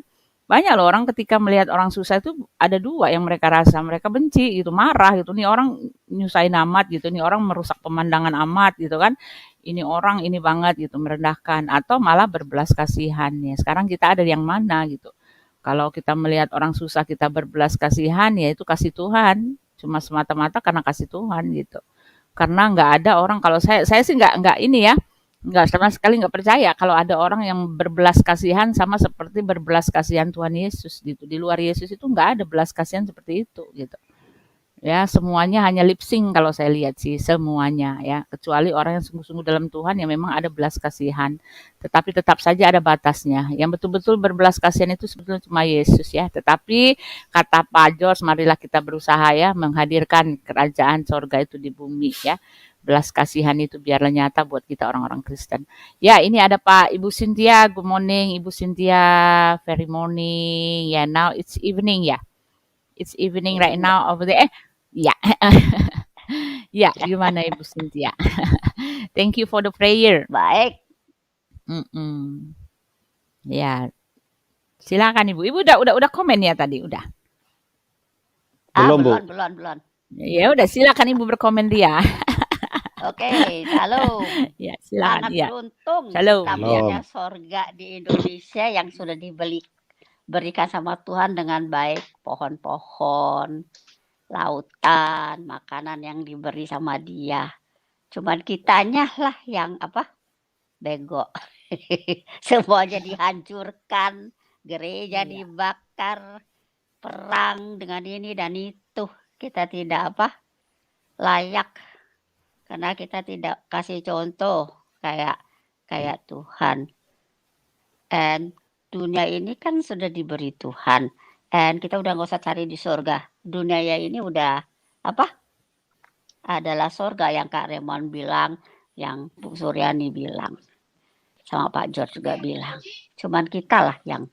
Banyak loh orang ketika melihat orang susah itu ada dua yang mereka rasa, mereka benci gitu, marah gitu, nih orang nyusahin amat gitu, nih orang merusak pemandangan amat gitu kan, ini orang ini banget gitu, merendahkan, atau malah berbelas kasihan ya. Sekarang kita ada yang mana gitu. Kalau kita melihat orang susah kita berbelas kasihan ya itu kasih Tuhan, cuma semata-mata karena kasih Tuhan gitu. Karena nggak ada orang, kalau saya sih nggak ini ya, nggak sama sekali nggak percaya kalau ada orang yang berbelas kasihan sama seperti berbelas kasihan Tuhan Yesus gitu. Di luar Yesus itu nggak ada belas kasihan seperti itu gitu. Ya semuanya hanya lip sync kalau saya lihat sih, semuanya ya. Kecuali orang yang sungguh-sungguh dalam Tuhan yang memang ada belas kasihan. Tetapi tetap saja ada batasnya. Yang betul-betul berbelas kasihan itu sebetulnya cuma Yesus ya. Tetapi kata Pak George, marilah kita berusaha ya menghadirkan kerajaan sorga itu di bumi ya. Belas kasihan itu biarlah nyata buat kita orang-orang Kristen. Ya, ini ada Pak Ibu Cynthia. Good morning Ibu Cynthia. Very morning. Ya, now it's evening ya. It's evening right now over there. Ya. Ya, gimana Ibu Cynthia? Thank you for the prayer. Baik. Ya. Silakan Ibu. Ibu udah komen ya tadi, udah. Belum, Bu. Belum. Ya udah, silakan Ibu berkomen dia. Oke, shalom. Ya, silakan. Sangat Ya. beruntung Shalom. kita punya sorga di Indonesia yang sudah diberikan sama Tuhan dengan baik, pohon-pohon, lautan, makanan yang diberi sama Dia. Cuman kitanya lah yang bego. Semuanya dihancurkan, gereja dibakar, perang dengan ini dan itu. Kita tidak layak karena kita tidak kasih contoh kayak Tuhan. And dunia ini kan sudah diberi Tuhan. And kita udah nggak usah cari di surga. Dunia ini udah adalah surga yang Kak Raymond bilang, yang Bu Suryani bilang, sama Pak George juga bilang. Cuman kita lah yang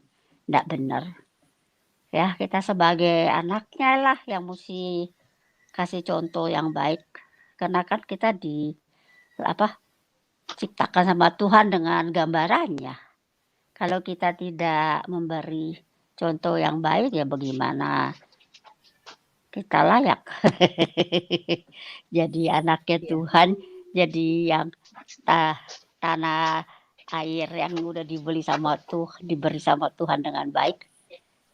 tidak benar. Ya, kita sebagai anaknya lah yang mesti kasih contoh yang baik. Karena kan kita ciptakan sama Tuhan dengan gambarannya. Kalau kita tidak memberi contoh yang baik, ya bagaimana kita layak jadi anaknya Tuhan, jadi yang tanah air yang udah diberi sama Tuhan dengan baik,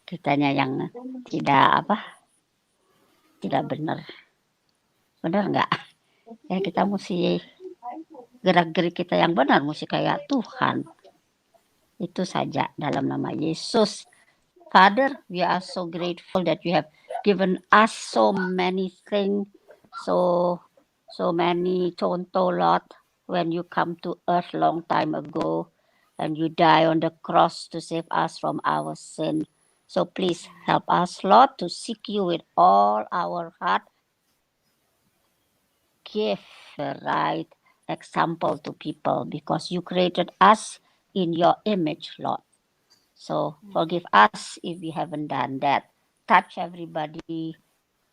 kitanya yang tidak benar nggak? Ya kita mesti gerak-gerik kita yang benar, mesti kayak Tuhan. Itu saja dalam nama Yesus. Father, we are so grateful that you have given us so many things, so many contoh, Lord, when you come to earth long time ago and you die on the cross to save us from our sin. So please help us, Lord, to seek you with all our heart. Give the right example to people because you created us in your image, Lord. So forgive us if we haven't done that. Touch everybody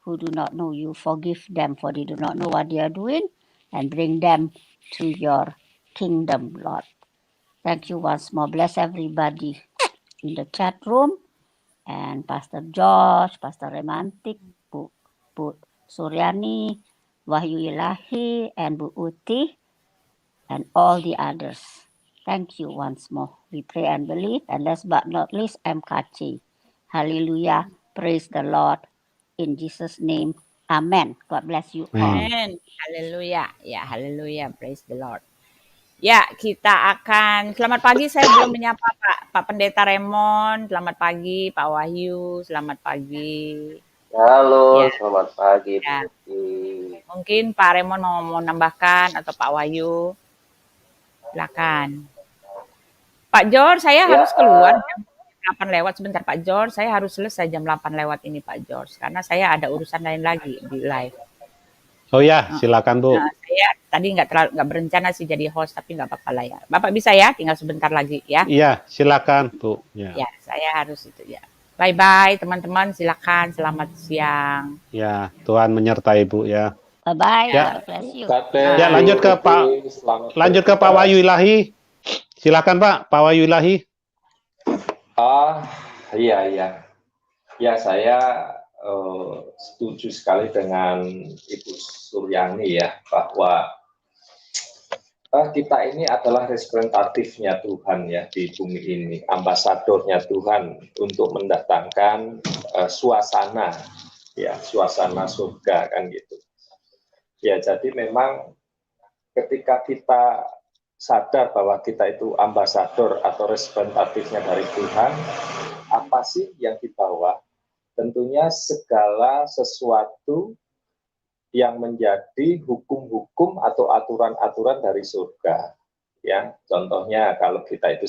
who do not know you. Forgive them for they do not know what they are doing and bring them to your kingdom, Lord. Thank you once more. Bless everybody in the chat room and Pastor George, Pastor Romantic, Bu Suryani, Wahyu Ilahi, and Bu Uti, and all the others. Thank you once more. We pray and believe. And last but not least, MKC. Hallelujah. Praise the Lord. In Jesus' name. Amen. God bless you all. Amen. Haleluya. Ya, haleluya. Praise the Lord. Ya, kita akan... Selamat pagi, saya belum menyapa Pak Pendeta Raymond. Selamat pagi, Pak Wahyu. Selamat pagi. Halo, Ya. selamat pagi. Ya. Bu. Mungkin Pak Raymond mau nambahkan atau Pak Wahyu. Silakan. Pak George, saya harus keluar jam 8 lewat sebentar Pak George. Saya harus selesai jam 8 lewat ini Pak George. Karena saya ada urusan lain lagi di live. Oh ya, silakan Bu. Nah, saya tadi nggak berencana sih jadi host, tapi nggak apa-apa lah ya. Bapak bisa ya, tinggal sebentar lagi ya. Iya, silakan Bu. Ya, saya harus itu ya. Bye-bye teman-teman, silakan. Selamat siang. Ya, Tuhan menyertai Bu ya. Bye-bye. Ya. God bless you. Ya, lanjut ke Pak Wahyu Ilahi. Silakan Pak Wahyu Ilahi. Iya. Ya, saya setuju sekali dengan Ibu Suryani ya, bahwa kita ini adalah representatifnya Tuhan ya di bumi ini, ambasadornya Tuhan untuk mendatangkan suasana surga kan gitu. Ya, jadi memang ketika kita sadar bahwa kita itu ambasador atau representatifnya dari Tuhan, apa sih yang dibawa? Tentunya segala sesuatu yang menjadi hukum-hukum atau aturan-aturan dari surga. Ya, contohnya kalau kita itu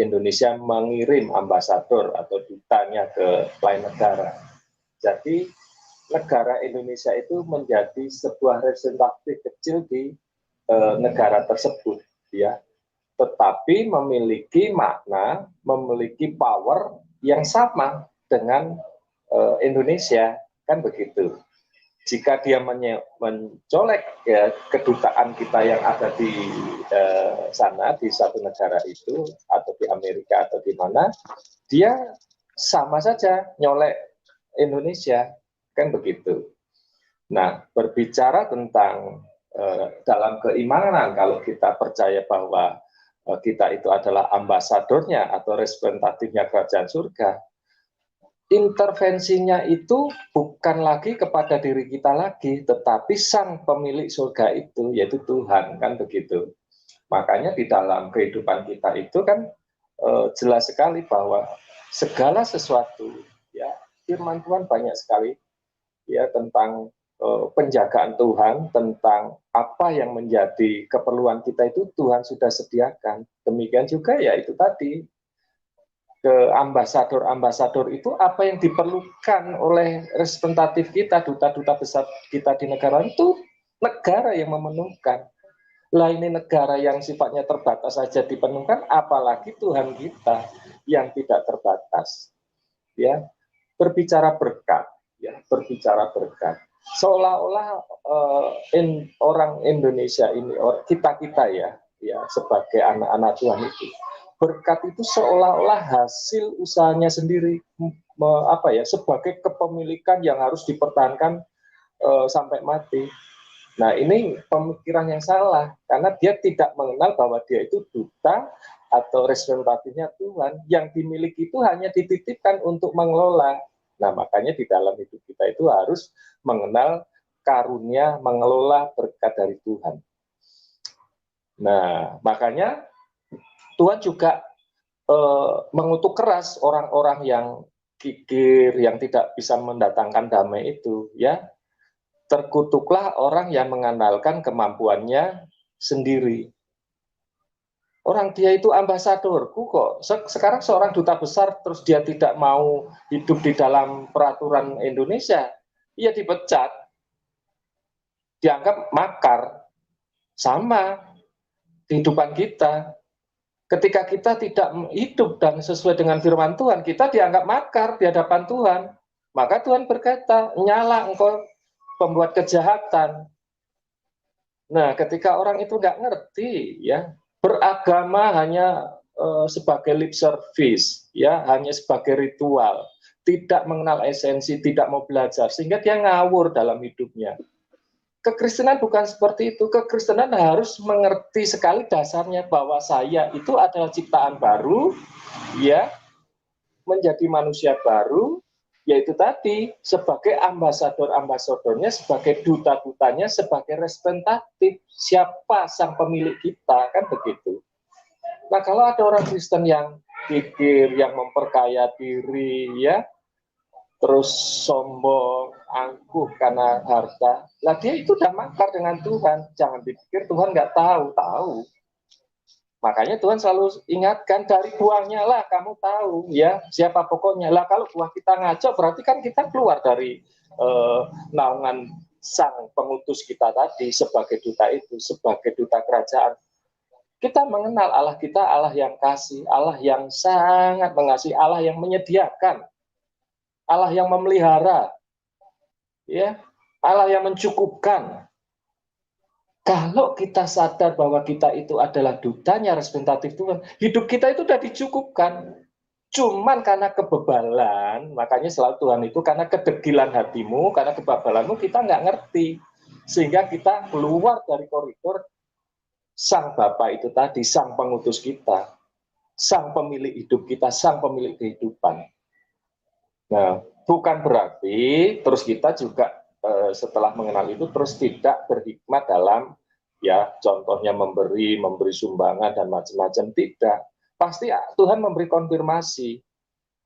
Indonesia mengirim ambasador atau dutanya ke lain negara. Jadi negara Indonesia itu menjadi sebuah representatif kecil di negara tersebut, ya. Tetapi memiliki makna, memiliki power yang sama dengan Indonesia, kan begitu. jika dia mencolek ya, kedutaan kita yang ada di sana, di satu negara itu, atau di Amerika atau di mana, dia sama saja nyolek Indonesia, kan begitu. Nah, berbicara tentang dalam keimanan, kalau kita percaya bahwa kita itu adalah ambasadornya atau representatifnya kerajaan surga, intervensinya itu bukan lagi kepada diri kita lagi, tetapi sang pemilik surga itu, yaitu Tuhan, kan begitu. Makanya di dalam kehidupan kita itu kan jelas sekali bahwa segala sesuatu, ya firman Tuhan banyak sekali ya tentang penjagaan Tuhan, tentang apa yang menjadi keperluan kita itu Tuhan sudah sediakan. Demikian juga ya itu tadi, ke ambasador-ambasador itu apa yang diperlukan oleh representatif kita, duta-duta besar kita di negara itu, negara yang memenuhkan. Lah ini negara yang sifatnya terbatas saja dipenuhkan, apalagi Tuhan kita yang tidak terbatas. Ya, berbicara berkat, ya, berbicara berkat. Seolah-olah orang Indonesia ini, kita ya, sebagai anak-anak Tuhan itu, berkat itu seolah-olah hasil usahanya sendiri, sebagai kepemilikan yang harus dipertahankan sampai mati. Nah, ini pemikiran yang salah, karena dia tidak mengenal bahwa dia itu duta atau representatifnya Tuhan, yang dimiliki itu hanya dititipkan untuk mengelola. Nah, makanya di dalam hidup kita itu harus mengenal karunia mengelola berkat dari Tuhan. Nah, makanya Tuhan juga mengutuk keras orang-orang yang kikir, yang tidak bisa mendatangkan damai itu, ya. Terkutuklah orang yang mengandalkan kemampuannya sendiri. Orang dia itu ambasadorku kok. Sekarang seorang duta besar terus dia tidak mau hidup di dalam peraturan Indonesia, ia dipecat, dianggap makar. Sama kehidupan kita. Ketika kita tidak hidup dan sesuai dengan firman Tuhan, kita dianggap makar di hadapan Tuhan. Maka Tuhan berkata, nyala engkau pembuat kejahatan. Nah, ketika orang itu nggak ngerti, ya, beragama hanya sebagai lip service, ya, hanya sebagai ritual, tidak mengenal esensi, tidak mau belajar, sehingga dia ngawur dalam hidupnya. Kekristenan bukan seperti itu. Kekristenan harus mengerti sekali dasarnya bahwa saya itu adalah ciptaan baru, ya, menjadi manusia baru, yaitu tadi sebagai ambasador-ambasadornya, sebagai duta-dutanya, sebagai representatif siapa sang pemilik kita, kan begitu. Nah, kalau ada orang Kristen yang pikir, yang memperkaya diri, ya, terus sombong, angkuh karena harta, lah dia itu udah makar dengan Tuhan. Jangan dipikir Tuhan nggak tahu. Makanya Tuhan selalu ingatkan, dari buahnya lah kamu tahu, ya, siapa pokoknya. Lah kalau buah kita ngaco, berarti kan kita keluar dari naungan sang pengutus kita tadi sebagai duta itu, sebagai duta kerajaan. Kita mengenal Allah kita, Allah yang kasih, Allah yang sangat mengasihi, Allah yang menyediakan, Allah yang memelihara, ya, Allah yang mencukupkan. Kalau kita sadar bahwa kita itu adalah dutanya representatif Tuhan, hidup kita itu sudah dicukupkan. Cuman karena kebebalan, makanya selalu Tuhan itu, karena kedegilan hatimu, karena kebebalanmu, kita nggak ngerti. Sehingga kita keluar dari koridor sang Bapa itu tadi, sang pengutus kita, sang pemilik hidup kita, sang pemilik kehidupan. Nah, bukan berarti terus kita juga setelah mengenal itu terus tidak berhikmat dalam, ya, contohnya memberi sumbangan dan macam-macam. Tidak, pasti Tuhan memberi konfirmasi,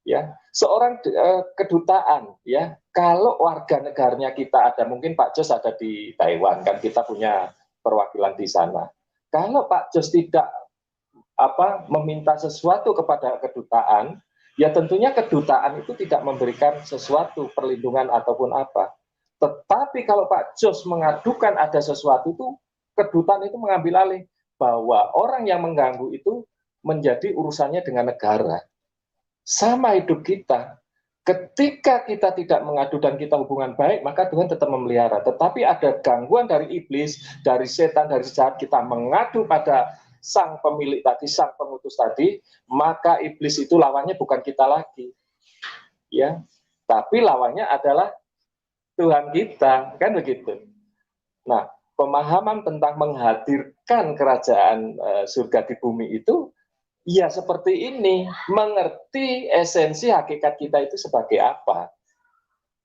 ya. Seorang kedutaan, ya, kalau warga negaranya kita ada, mungkin Pak Jos ada di Taiwan, kan kita punya perwakilan di sana. Kalau Pak Jos tidak meminta sesuatu kepada kedutaan, ya tentunya kedutaan itu tidak memberikan sesuatu perlindungan ataupun apa. Tetapi kalau Pak Jos mengadukan ada sesuatu, itu kedutaan itu mengambil alih, bahwa orang yang mengganggu itu menjadi urusannya dengan negara. Sama hidup kita. Ketika kita tidak mengadu dan kita hubungan baik, maka Tuhan tetap memelihara. Tetapi ada gangguan dari iblis, dari setan, dari jahat, kita mengadu pada sang pemilik tadi, sang pengutus tadi, maka iblis itu lawannya bukan kita lagi. Ya, tapi lawannya adalah Tuhan kita, kan begitu. Nah, pemahaman tentang menghadirkan kerajaan surga di bumi itu ya seperti ini, mengerti esensi hakikat kita itu sebagai apa.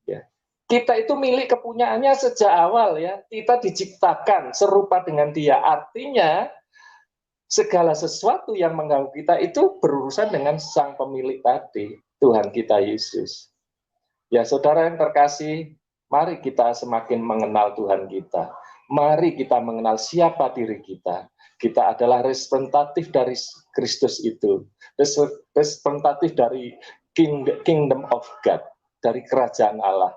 Ya. Kita itu milik kepunyaannya sejak awal ya. Kita diciptakan serupa dengan Dia. Artinya segala sesuatu yang mengganggu kita itu berurusan dengan sang pemilik tadi, Tuhan kita Yesus. Ya saudara yang terkasih, mari kita semakin mengenal Tuhan kita. Mari kita mengenal siapa diri kita. Kita adalah representatif dari Kristus itu, representatif dari kingdom of God, dari kerajaan Allah,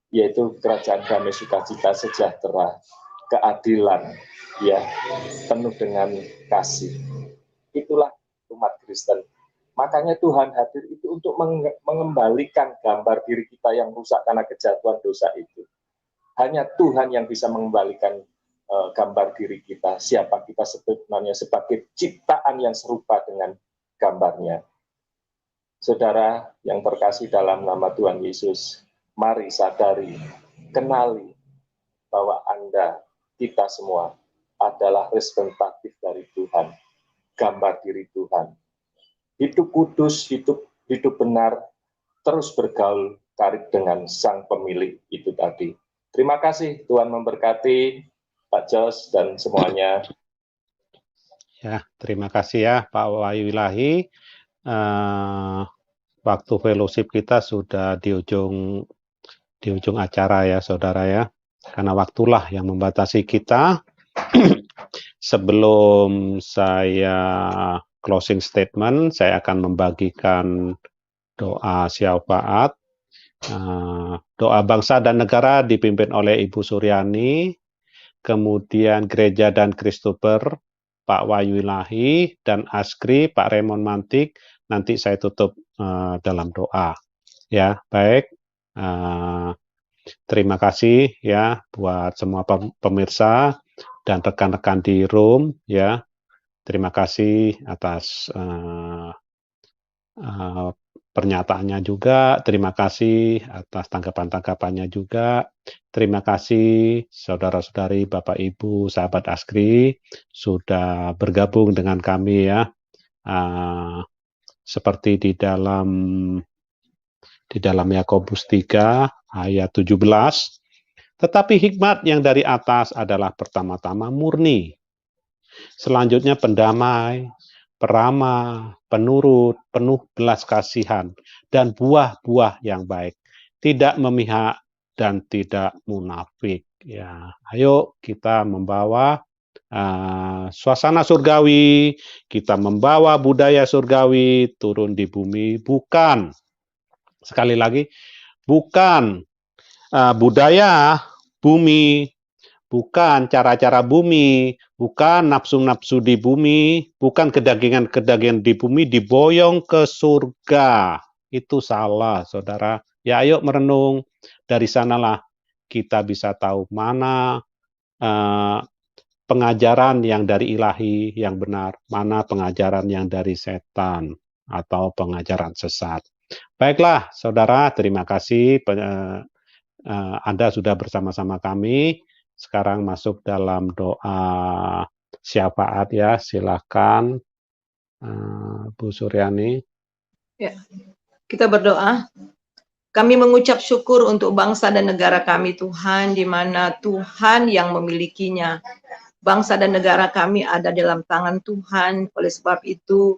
yaitu kerajaan damai, sukacita, sejahtera, keadilan, ya, penuh dengan kasih. Itulah umat Kristen. Makanya Tuhan hadir itu untuk mengembalikan gambar diri kita yang rusak karena kejatuhan dosa itu. Hanya Tuhan yang bisa mengembalikan gambar diri kita, siapa kita sebenarnya sebagai ciptaan yang serupa dengan gambarnya. Saudara yang terkasih dalam nama Tuhan Yesus, mari sadari, kenali bahwa Anda, kita semua adalah representatif dari Tuhan, gambar diri Tuhan. Hidup kudus, hidup benar, terus bergaul karib dengan sang pemilik itu tadi. Terima kasih, Tuhan memberkati Pak Jos dan semuanya. Ya, terima kasih ya Pak Wahyu Ilahi. Waktu fellowship kita sudah di ujung acara ya saudara ya. Karena waktulah yang membatasi kita. Sebelum saya closing statement, saya akan membagikan doa syafaat. Doa bangsa dan negara dipimpin oleh Ibu Suryani, kemudian Gereja dan Christopher, Pak Wahyu Ilahi, dan Askri, Pak Raymond Mantik. Nanti saya tutup dalam doa. Ya, baik. Terima kasih ya buat semua pemirsa dan rekan-rekan di room ya. Terima kasih atas pernyataannya juga, terima kasih atas tanggapan-tanggapannya juga, terima kasih saudara-saudari, Bapak Ibu, sahabat Askri sudah bergabung dengan kami ya, seperti di dalam Yakobus 3 ayat 17, tetapi hikmat yang dari atas adalah pertama-tama murni, selanjutnya pendamai, peramah, penurut, penuh belas kasihan, dan buah-buah yang baik, tidak memihak dan tidak munafik. Ya, ayo kita membawa suasana surgawi, kita membawa budaya surgawi turun di bumi, bukan, sekali lagi, bukan budaya bumi, bukan cara-cara bumi, bukan nafsu-nafsu di bumi, bukan kedagingan-kedagingan di bumi diboyong ke surga. Itu salah, saudara. Ya, ayo merenung. Dari sanalah kita bisa tahu mana pengajaran yang dari ilahi yang benar, mana pengajaran yang dari setan atau pengajaran sesat. Baiklah, saudara, terima kasih. Anda sudah bersama-sama kami. Sekarang masuk dalam doa syafaat ya, silakan Bu Suryani. Ya, kita berdoa. Kami mengucap syukur untuk bangsa dan negara kami Tuhan, di mana Tuhan yang memilikinya. Bangsa dan negara kami ada dalam tangan Tuhan, oleh sebab itu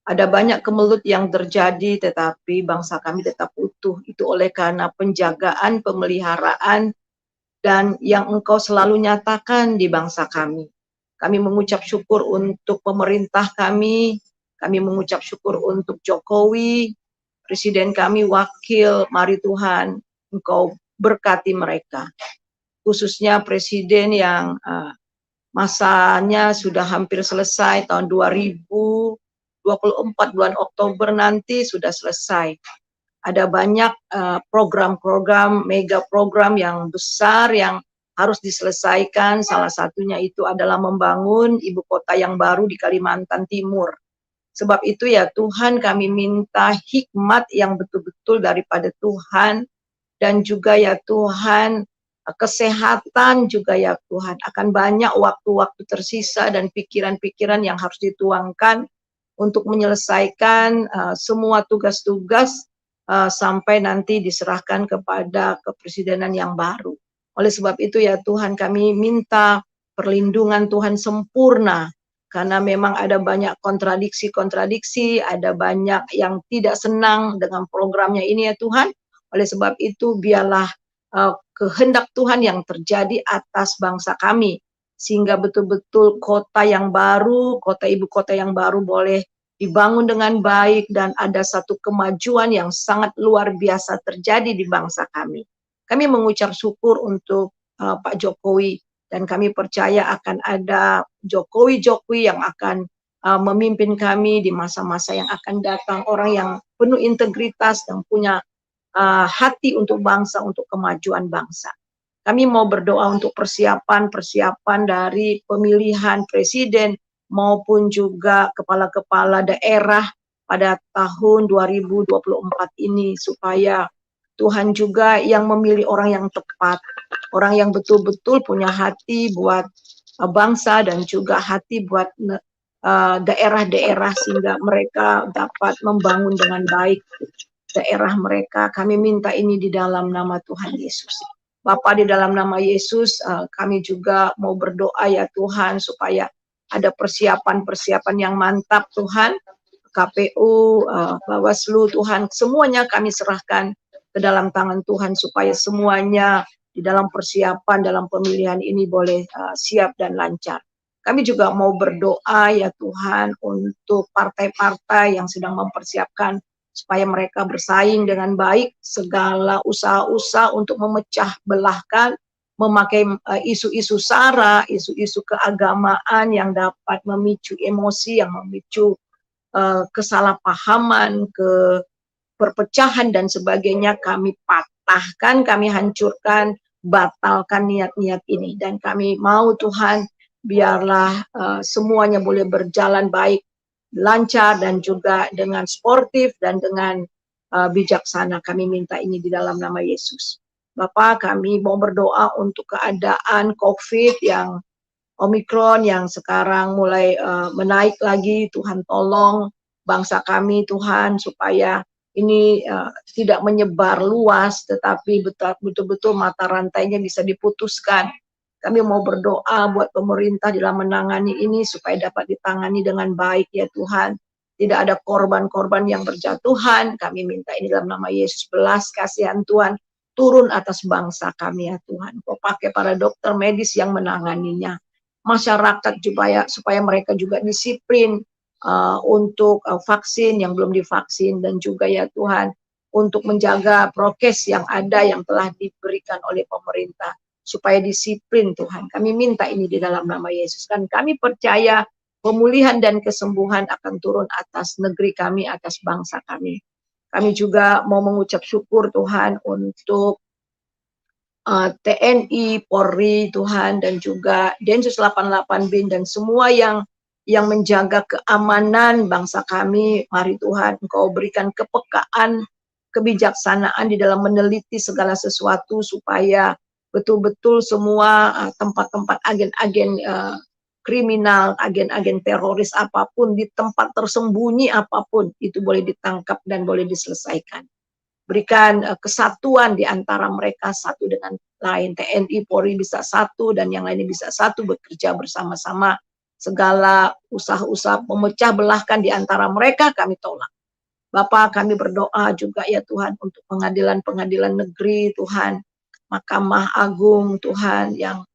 ada banyak kemelut yang terjadi, tetapi bangsa kami tetap utuh. Itu oleh karena penjagaan, pemeliharaan, dan yang Engkau selalu nyatakan di bangsa kami. Kami mengucap syukur untuk pemerintah kami mengucap syukur untuk Jokowi, Presiden kami, Wakil, mari Tuhan, Engkau berkati mereka. Khususnya Presiden yang masanya sudah hampir selesai, tahun 2024 bulan Oktober nanti sudah selesai. ada banyak program-program, mega program yang besar yang harus diselesaikan. Salah satunya itu adalah membangun ibu kota yang baru di Kalimantan Timur. Sebab itu ya Tuhan, kami minta hikmat yang betul-betul daripada Tuhan, dan juga ya Tuhan kesehatan juga ya Tuhan. Akan banyak waktu-waktu tersisa dan pikiran-pikiran yang harus dituangkan untuk menyelesaikan semua tugas-tugas sampai nanti diserahkan kepada kepresidenan yang baru. Oleh sebab itu ya Tuhan, kami minta perlindungan Tuhan sempurna, karena memang ada banyak kontradiksi-kontradiksi, ada banyak yang tidak senang dengan programnya ini ya Tuhan. Oleh sebab itu biarlah kehendak Tuhan yang terjadi atas bangsa kami, sehingga betul-betul kota yang baru, kota ibu kota yang baru boleh dibangun dengan baik, dan ada satu kemajuan yang sangat luar biasa terjadi di bangsa kami. Kami mengucap syukur untuk Pak Jokowi, dan kami percaya akan ada Jokowi-Jokowi yang akan memimpin kami di masa-masa yang akan datang, orang yang penuh integritas dan punya hati untuk bangsa, untuk kemajuan bangsa. Kami mau berdoa untuk persiapan dari pemilihan presiden maupun juga kepala-kepala daerah pada tahun 2024 ini, supaya Tuhan juga yang memilih orang yang tepat, orang yang betul-betul punya hati buat bangsa dan juga hati buat daerah-daerah, sehingga mereka dapat membangun dengan baik daerah mereka. Kami minta ini di dalam nama Tuhan Yesus. Bapa, di dalam nama Yesus, kami juga mau berdoa ya Tuhan, supaya ada persiapan-persiapan yang mantap Tuhan. KPU, Bawaslu Tuhan, semuanya kami serahkan ke dalam tangan Tuhan, supaya semuanya di dalam persiapan dalam pemilihan ini boleh siap dan lancar. Kami juga mau berdoa ya Tuhan untuk partai-partai yang sedang mempersiapkan supaya mereka bersaing dengan baik, segala usaha-usaha untuk memecah belahkan, memakai isu-isu sara, isu-isu keagamaan yang dapat memicu emosi, yang memicu kesalahpahaman, perpecahan dan sebagainya. Kami patahkan, kami hancurkan, batalkan niat-niat ini, dan kami mau Tuhan biarlah semuanya boleh berjalan baik, lancar, dan juga dengan sportif dan dengan bijaksana. Kami minta ini di dalam nama Yesus. Bapak, kami mau berdoa untuk keadaan COVID yang Omikron yang sekarang mulai menaik lagi. Tuhan tolong bangsa kami Tuhan, supaya ini tidak menyebar luas, tetapi betul-betul mata rantainya bisa diputuskan. Kami mau berdoa buat pemerintah dalam menangani ini supaya dapat ditangani dengan baik ya Tuhan. Tidak ada korban-korban yang berjatuhan. Kami minta ini dalam nama Yesus. Belas kasihan Tuhan turun atas bangsa kami ya Tuhan. Kau pakai para dokter medis yang menanganinya. Masyarakat juga supaya mereka juga disiplin untuk vaksin yang belum divaksin, dan juga ya Tuhan untuk menjaga prokes yang ada yang telah diberikan oleh pemerintah, supaya disiplin Tuhan. Kami minta ini di dalam nama Yesus, dan kami percaya pemulihan dan kesembuhan akan turun atas negeri kami, atas bangsa kami. Kami juga mau mengucap syukur Tuhan untuk TNI, Polri Tuhan, dan juga Densus 88 BIN dan semua yang menjaga keamanan bangsa kami. Mari Tuhan Engkau berikan kepekaan, kebijaksanaan di dalam meneliti segala sesuatu, supaya betul-betul semua tempat-tempat agen-agen kriminal, agen-agen teroris apapun, di tempat tersembunyi apapun, itu boleh ditangkap dan boleh diselesaikan. Berikan kesatuan di antara mereka, satu dengan lain. TNI, Polri bisa satu, dan yang lainnya bisa satu, bekerja bersama-sama. Segala usaha-usaha memecah belahkan di antara mereka kami tolak. Bapak, kami berdoa juga ya Tuhan untuk pengadilan-pengadilan negeri Tuhan, Mahkamah Agung Tuhan, yang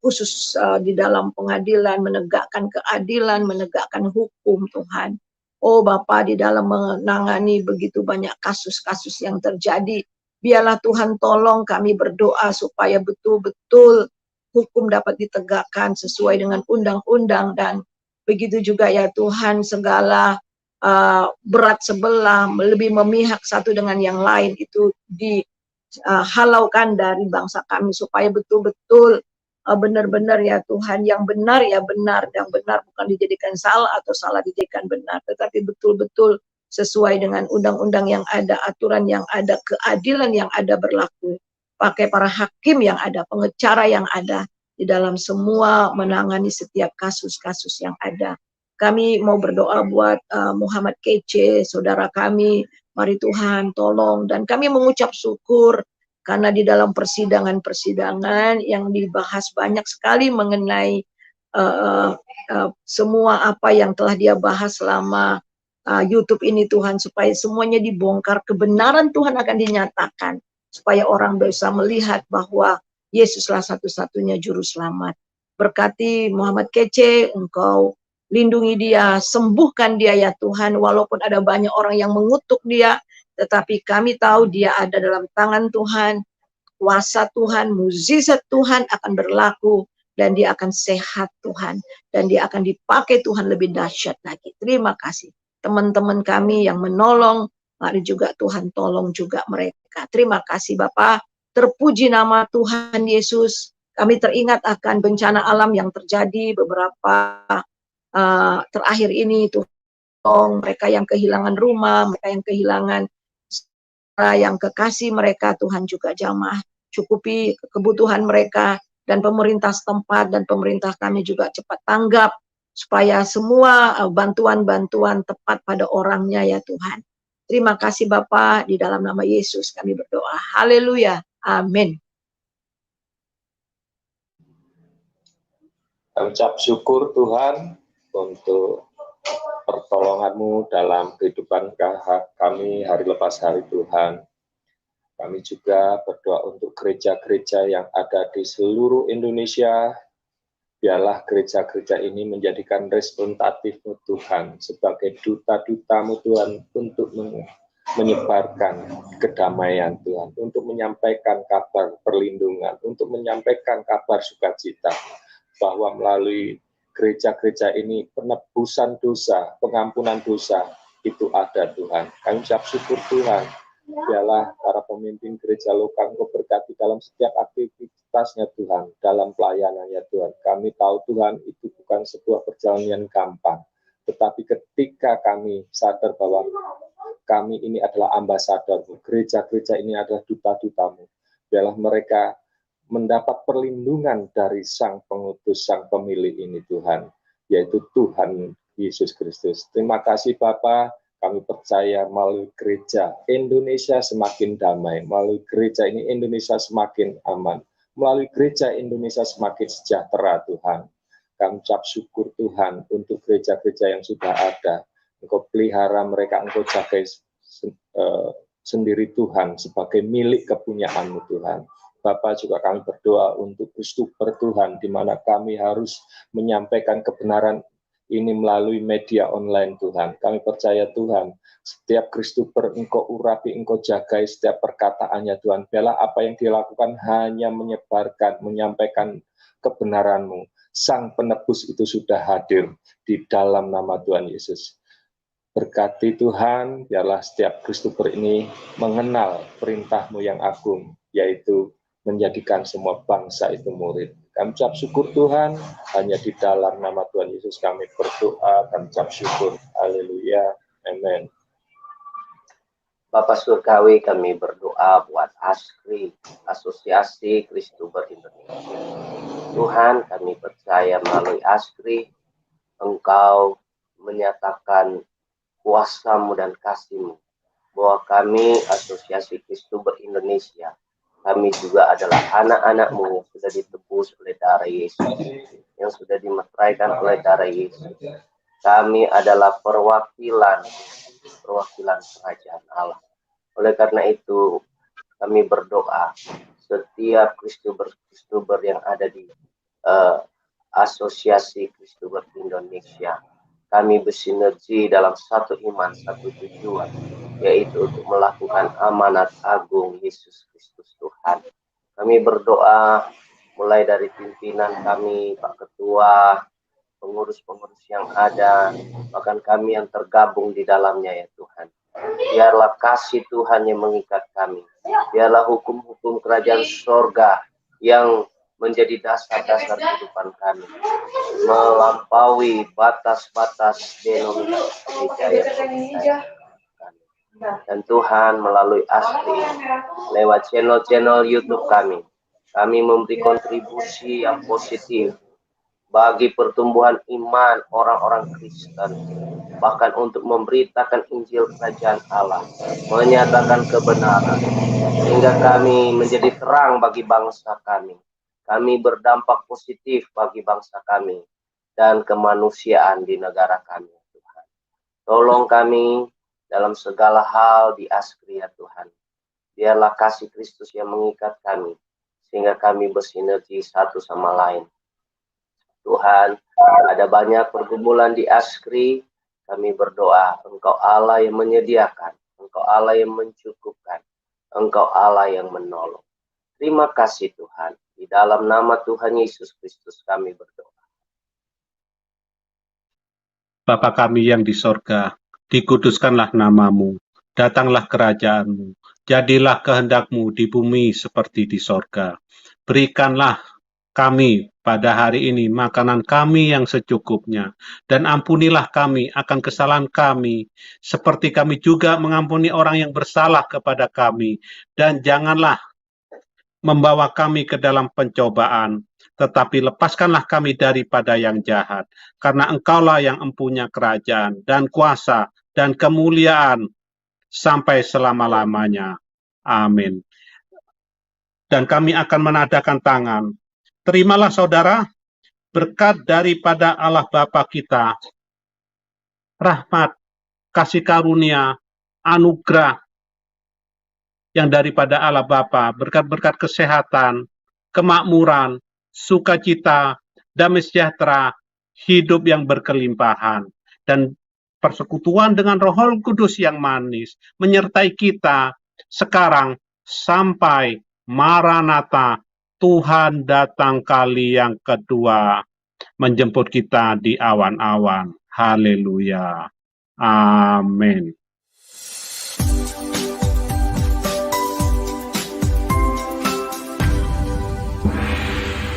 khusus di dalam pengadilan, menegakkan keadilan, menegakkan hukum Tuhan. Oh Bapa, di dalam menangani begitu banyak kasus-kasus yang terjadi, biarlah Tuhan tolong kami berdoa supaya betul-betul hukum dapat ditegakkan sesuai dengan undang-undang, dan begitu juga ya Tuhan segala berat sebelah, lebih memihak satu dengan yang lain, itu dihalaukan dari bangsa kami, supaya betul-betul benar-benar ya Tuhan, yang benar ya benar, yang benar bukan dijadikan salah atau salah dijadikan benar, tetapi betul-betul sesuai dengan undang-undang yang ada, aturan yang ada, keadilan yang ada berlaku, pakai para hakim yang ada, pengacara yang ada di dalam semua menangani setiap kasus-kasus yang ada. Kami mau berdoa buat Muhammad Kece, saudara kami, mari Tuhan tolong, dan kami mengucap syukur karena di dalam persidangan-persidangan yang dibahas banyak sekali mengenai semua apa yang telah dia bahas selama YouTube ini Tuhan, supaya semuanya dibongkar, kebenaran Tuhan akan dinyatakan, supaya orang bisa melihat bahwa Yesuslah satu-satunya juru selamat. Berkati Muhammad Kece, Engkau lindungi dia, sembuhkan dia ya Tuhan, walaupun ada banyak orang yang mengutuk dia, tetapi kami tahu dia ada dalam tangan Tuhan, kuasa Tuhan, mukjizat Tuhan akan berlaku, dan dia akan sehat Tuhan, dan dia akan dipakai Tuhan lebih dahsyat lagi. Terima kasih. Teman-teman kami yang menolong, mari juga Tuhan tolong juga mereka. Terima kasih Bapak, terpuji nama Tuhan Yesus. Kami teringat akan bencana alam yang terjadi beberapa terakhir ini, Tuhan, mereka yang kehilangan rumah, mereka yang kehilangan yang kekasih mereka, Tuhan juga jamah cukupi kebutuhan mereka, dan pemerintah setempat dan pemerintah kami juga cepat tanggap supaya semua bantuan-bantuan tepat pada orangnya ya Tuhan. Terima kasih Bapa, di dalam nama Yesus kami berdoa. Haleluya. Amin. Ucap syukur Tuhan untuk pertolongan-Mu dalam kehidupan kami hari lepas hari Tuhan. Kami juga berdoa untuk gereja-gereja yang ada di seluruh Indonesia. Biarlah gereja-gereja ini menjadikan representatif-Mu Tuhan, sebagai duta-duta-Mu Tuhan, untuk menyebarkan kedamaian Tuhan, untuk menyampaikan kabar perlindungan, untuk menyampaikan kabar sukacita, bahwa melalui gereja-gereja ini penebusan dosa, pengampunan dosa itu ada Tuhan. Kami ucap syukur Tuhan. Biarlah para pemimpin gereja lokal Engkau berkati dalam setiap aktivitasnya Tuhan, dalam pelayanannya Tuhan. Kami tahu Tuhan itu bukan sebuah perjalanan gampang, tetapi ketika kami sadar bahwa kami ini adalah ambasador-Mu, gereja-gereja ini adalah duta-duta-Mu, biarlah mereka mendapat perlindungan dari Sang Pengutus, Sang Pemilik ini Tuhan, yaitu Tuhan Yesus Kristus. Terima kasih Bapa. Kami percaya melalui gereja Indonesia semakin damai, melalui gereja ini Indonesia semakin aman, melalui gereja Indonesia semakin sejahtera Tuhan. Kami ucap syukur Tuhan untuk gereja-gereja yang sudah ada. Engkau pelihara mereka, Engkau jaga sendiri Tuhan sebagai milik kepunyaan-Mu Tuhan. Bapak juga kami berdoa untuk Kristuber Tuhan, di mana kami harus menyampaikan kebenaran ini melalui media online Tuhan. Kami percaya Tuhan, setiap Kristuber Engkau urapi, Engkau jagai setiap perkataannya Tuhan. Biarlah apa yang dilakukan hanya menyebarkan, menyampaikan kebenaran-Mu. Sang penebus itu sudah hadir di dalam nama Tuhan Yesus. Berkati Tuhan, biarlah setiap Kristuber ini mengenal perintah-Mu yang agung, yaitu menjadikan semua bangsa itu murid. Kami ucap syukur Tuhan, hanya di dalam nama Tuhan Yesus kami berdoa, kami ucap syukur. Haleluya, amin. Bapak Surgawi, kami berdoa buat ASKRI, Asosiasi Kristuber Indonesia. Tuhan, kami percaya melalui ASKRI, Engkau menyatakan kuasa-Mu dan kasih-Mu, bahwa kami Asosiasi Kristuber Indonesia, kami juga adalah anak-anak-Mu yang sudah ditebus oleh darah Yesus, yang sudah dimeteraikan oleh darah Yesus. Kami adalah perwakilan kerajaan Allah. Oleh karena itu, kami berdoa setiap Kristuber yang ada di Asosiasi Kristuber Indonesia, kami bersinergi dalam satu iman, satu tujuan, yaitu untuk melakukan amanat agung Yesus Kristus Tuhan. Kami berdoa mulai dari pimpinan kami, Pak Ketua, pengurus-pengurus yang ada, bahkan kami yang tergabung di dalamnya ya Tuhan. Biarlah kasih Tuhan yang mengikat kami. Biarlah hukum-hukum kerajaan sorga yang menjadi dasar-dasar kehidupan kami, melampaui batas-batas denominasi gereja. Dan Tuhan melalui Astri, lewat channel-channel YouTube kami memberi kontribusi yang positif bagi pertumbuhan iman orang-orang Kristen, bahkan untuk memberitakan Injil Kerajaan Allah, menyatakan kebenaran, sehingga kami menjadi terang bagi bangsa kami. Kami berdampak positif bagi bangsa kami dan kemanusiaan di negara kami, Tuhan. Tolong kami dalam segala hal di Astri ya Tuhan. Biarlah kasih Kristus yang mengikat kami, sehingga kami bersinergi satu sama lain. Tuhan, ada banyak pergumulan di Askri, kami berdoa, Engkau Allah yang menyediakan, Engkau Allah yang mencukupkan, Engkau Allah yang menolong. Terima kasih Tuhan, di dalam nama Tuhan Yesus Kristus kami berdoa. Bapa kami yang di sorga, dikuduskanlah namamu, datanglah kerajaanmu, jadilah kehendakmu di bumi seperti di sorga. Berikanlah kami pada hari ini makanan kami yang secukupnya, dan ampunilah kami akan kesalahan kami, seperti kami juga mengampuni orang yang bersalah kepada kami, dan janganlah membawa kami ke dalam pencobaan, tetapi lepaskanlah kami daripada yang jahat, karena Engkaulah yang empunya kerajaan, dan kuasa, dan kemuliaan, sampai selama-lamanya. Amin. Dan kami akan menadahkan tangan. Terimalah saudara, berkat daripada Allah Bapa kita, rahmat, kasih karunia, anugerah yang daripada Allah Bapa, berkat-berkat kesehatan, kemakmuran, sukacita, damai sejahtera, hidup yang berkelimpahan, dan persekutuan dengan Roh Kudus yang manis, menyertai kita sekarang sampai Maranatha, Tuhan datang kali yang kedua, menjemput kita di awan-awan. Haleluya. Amin.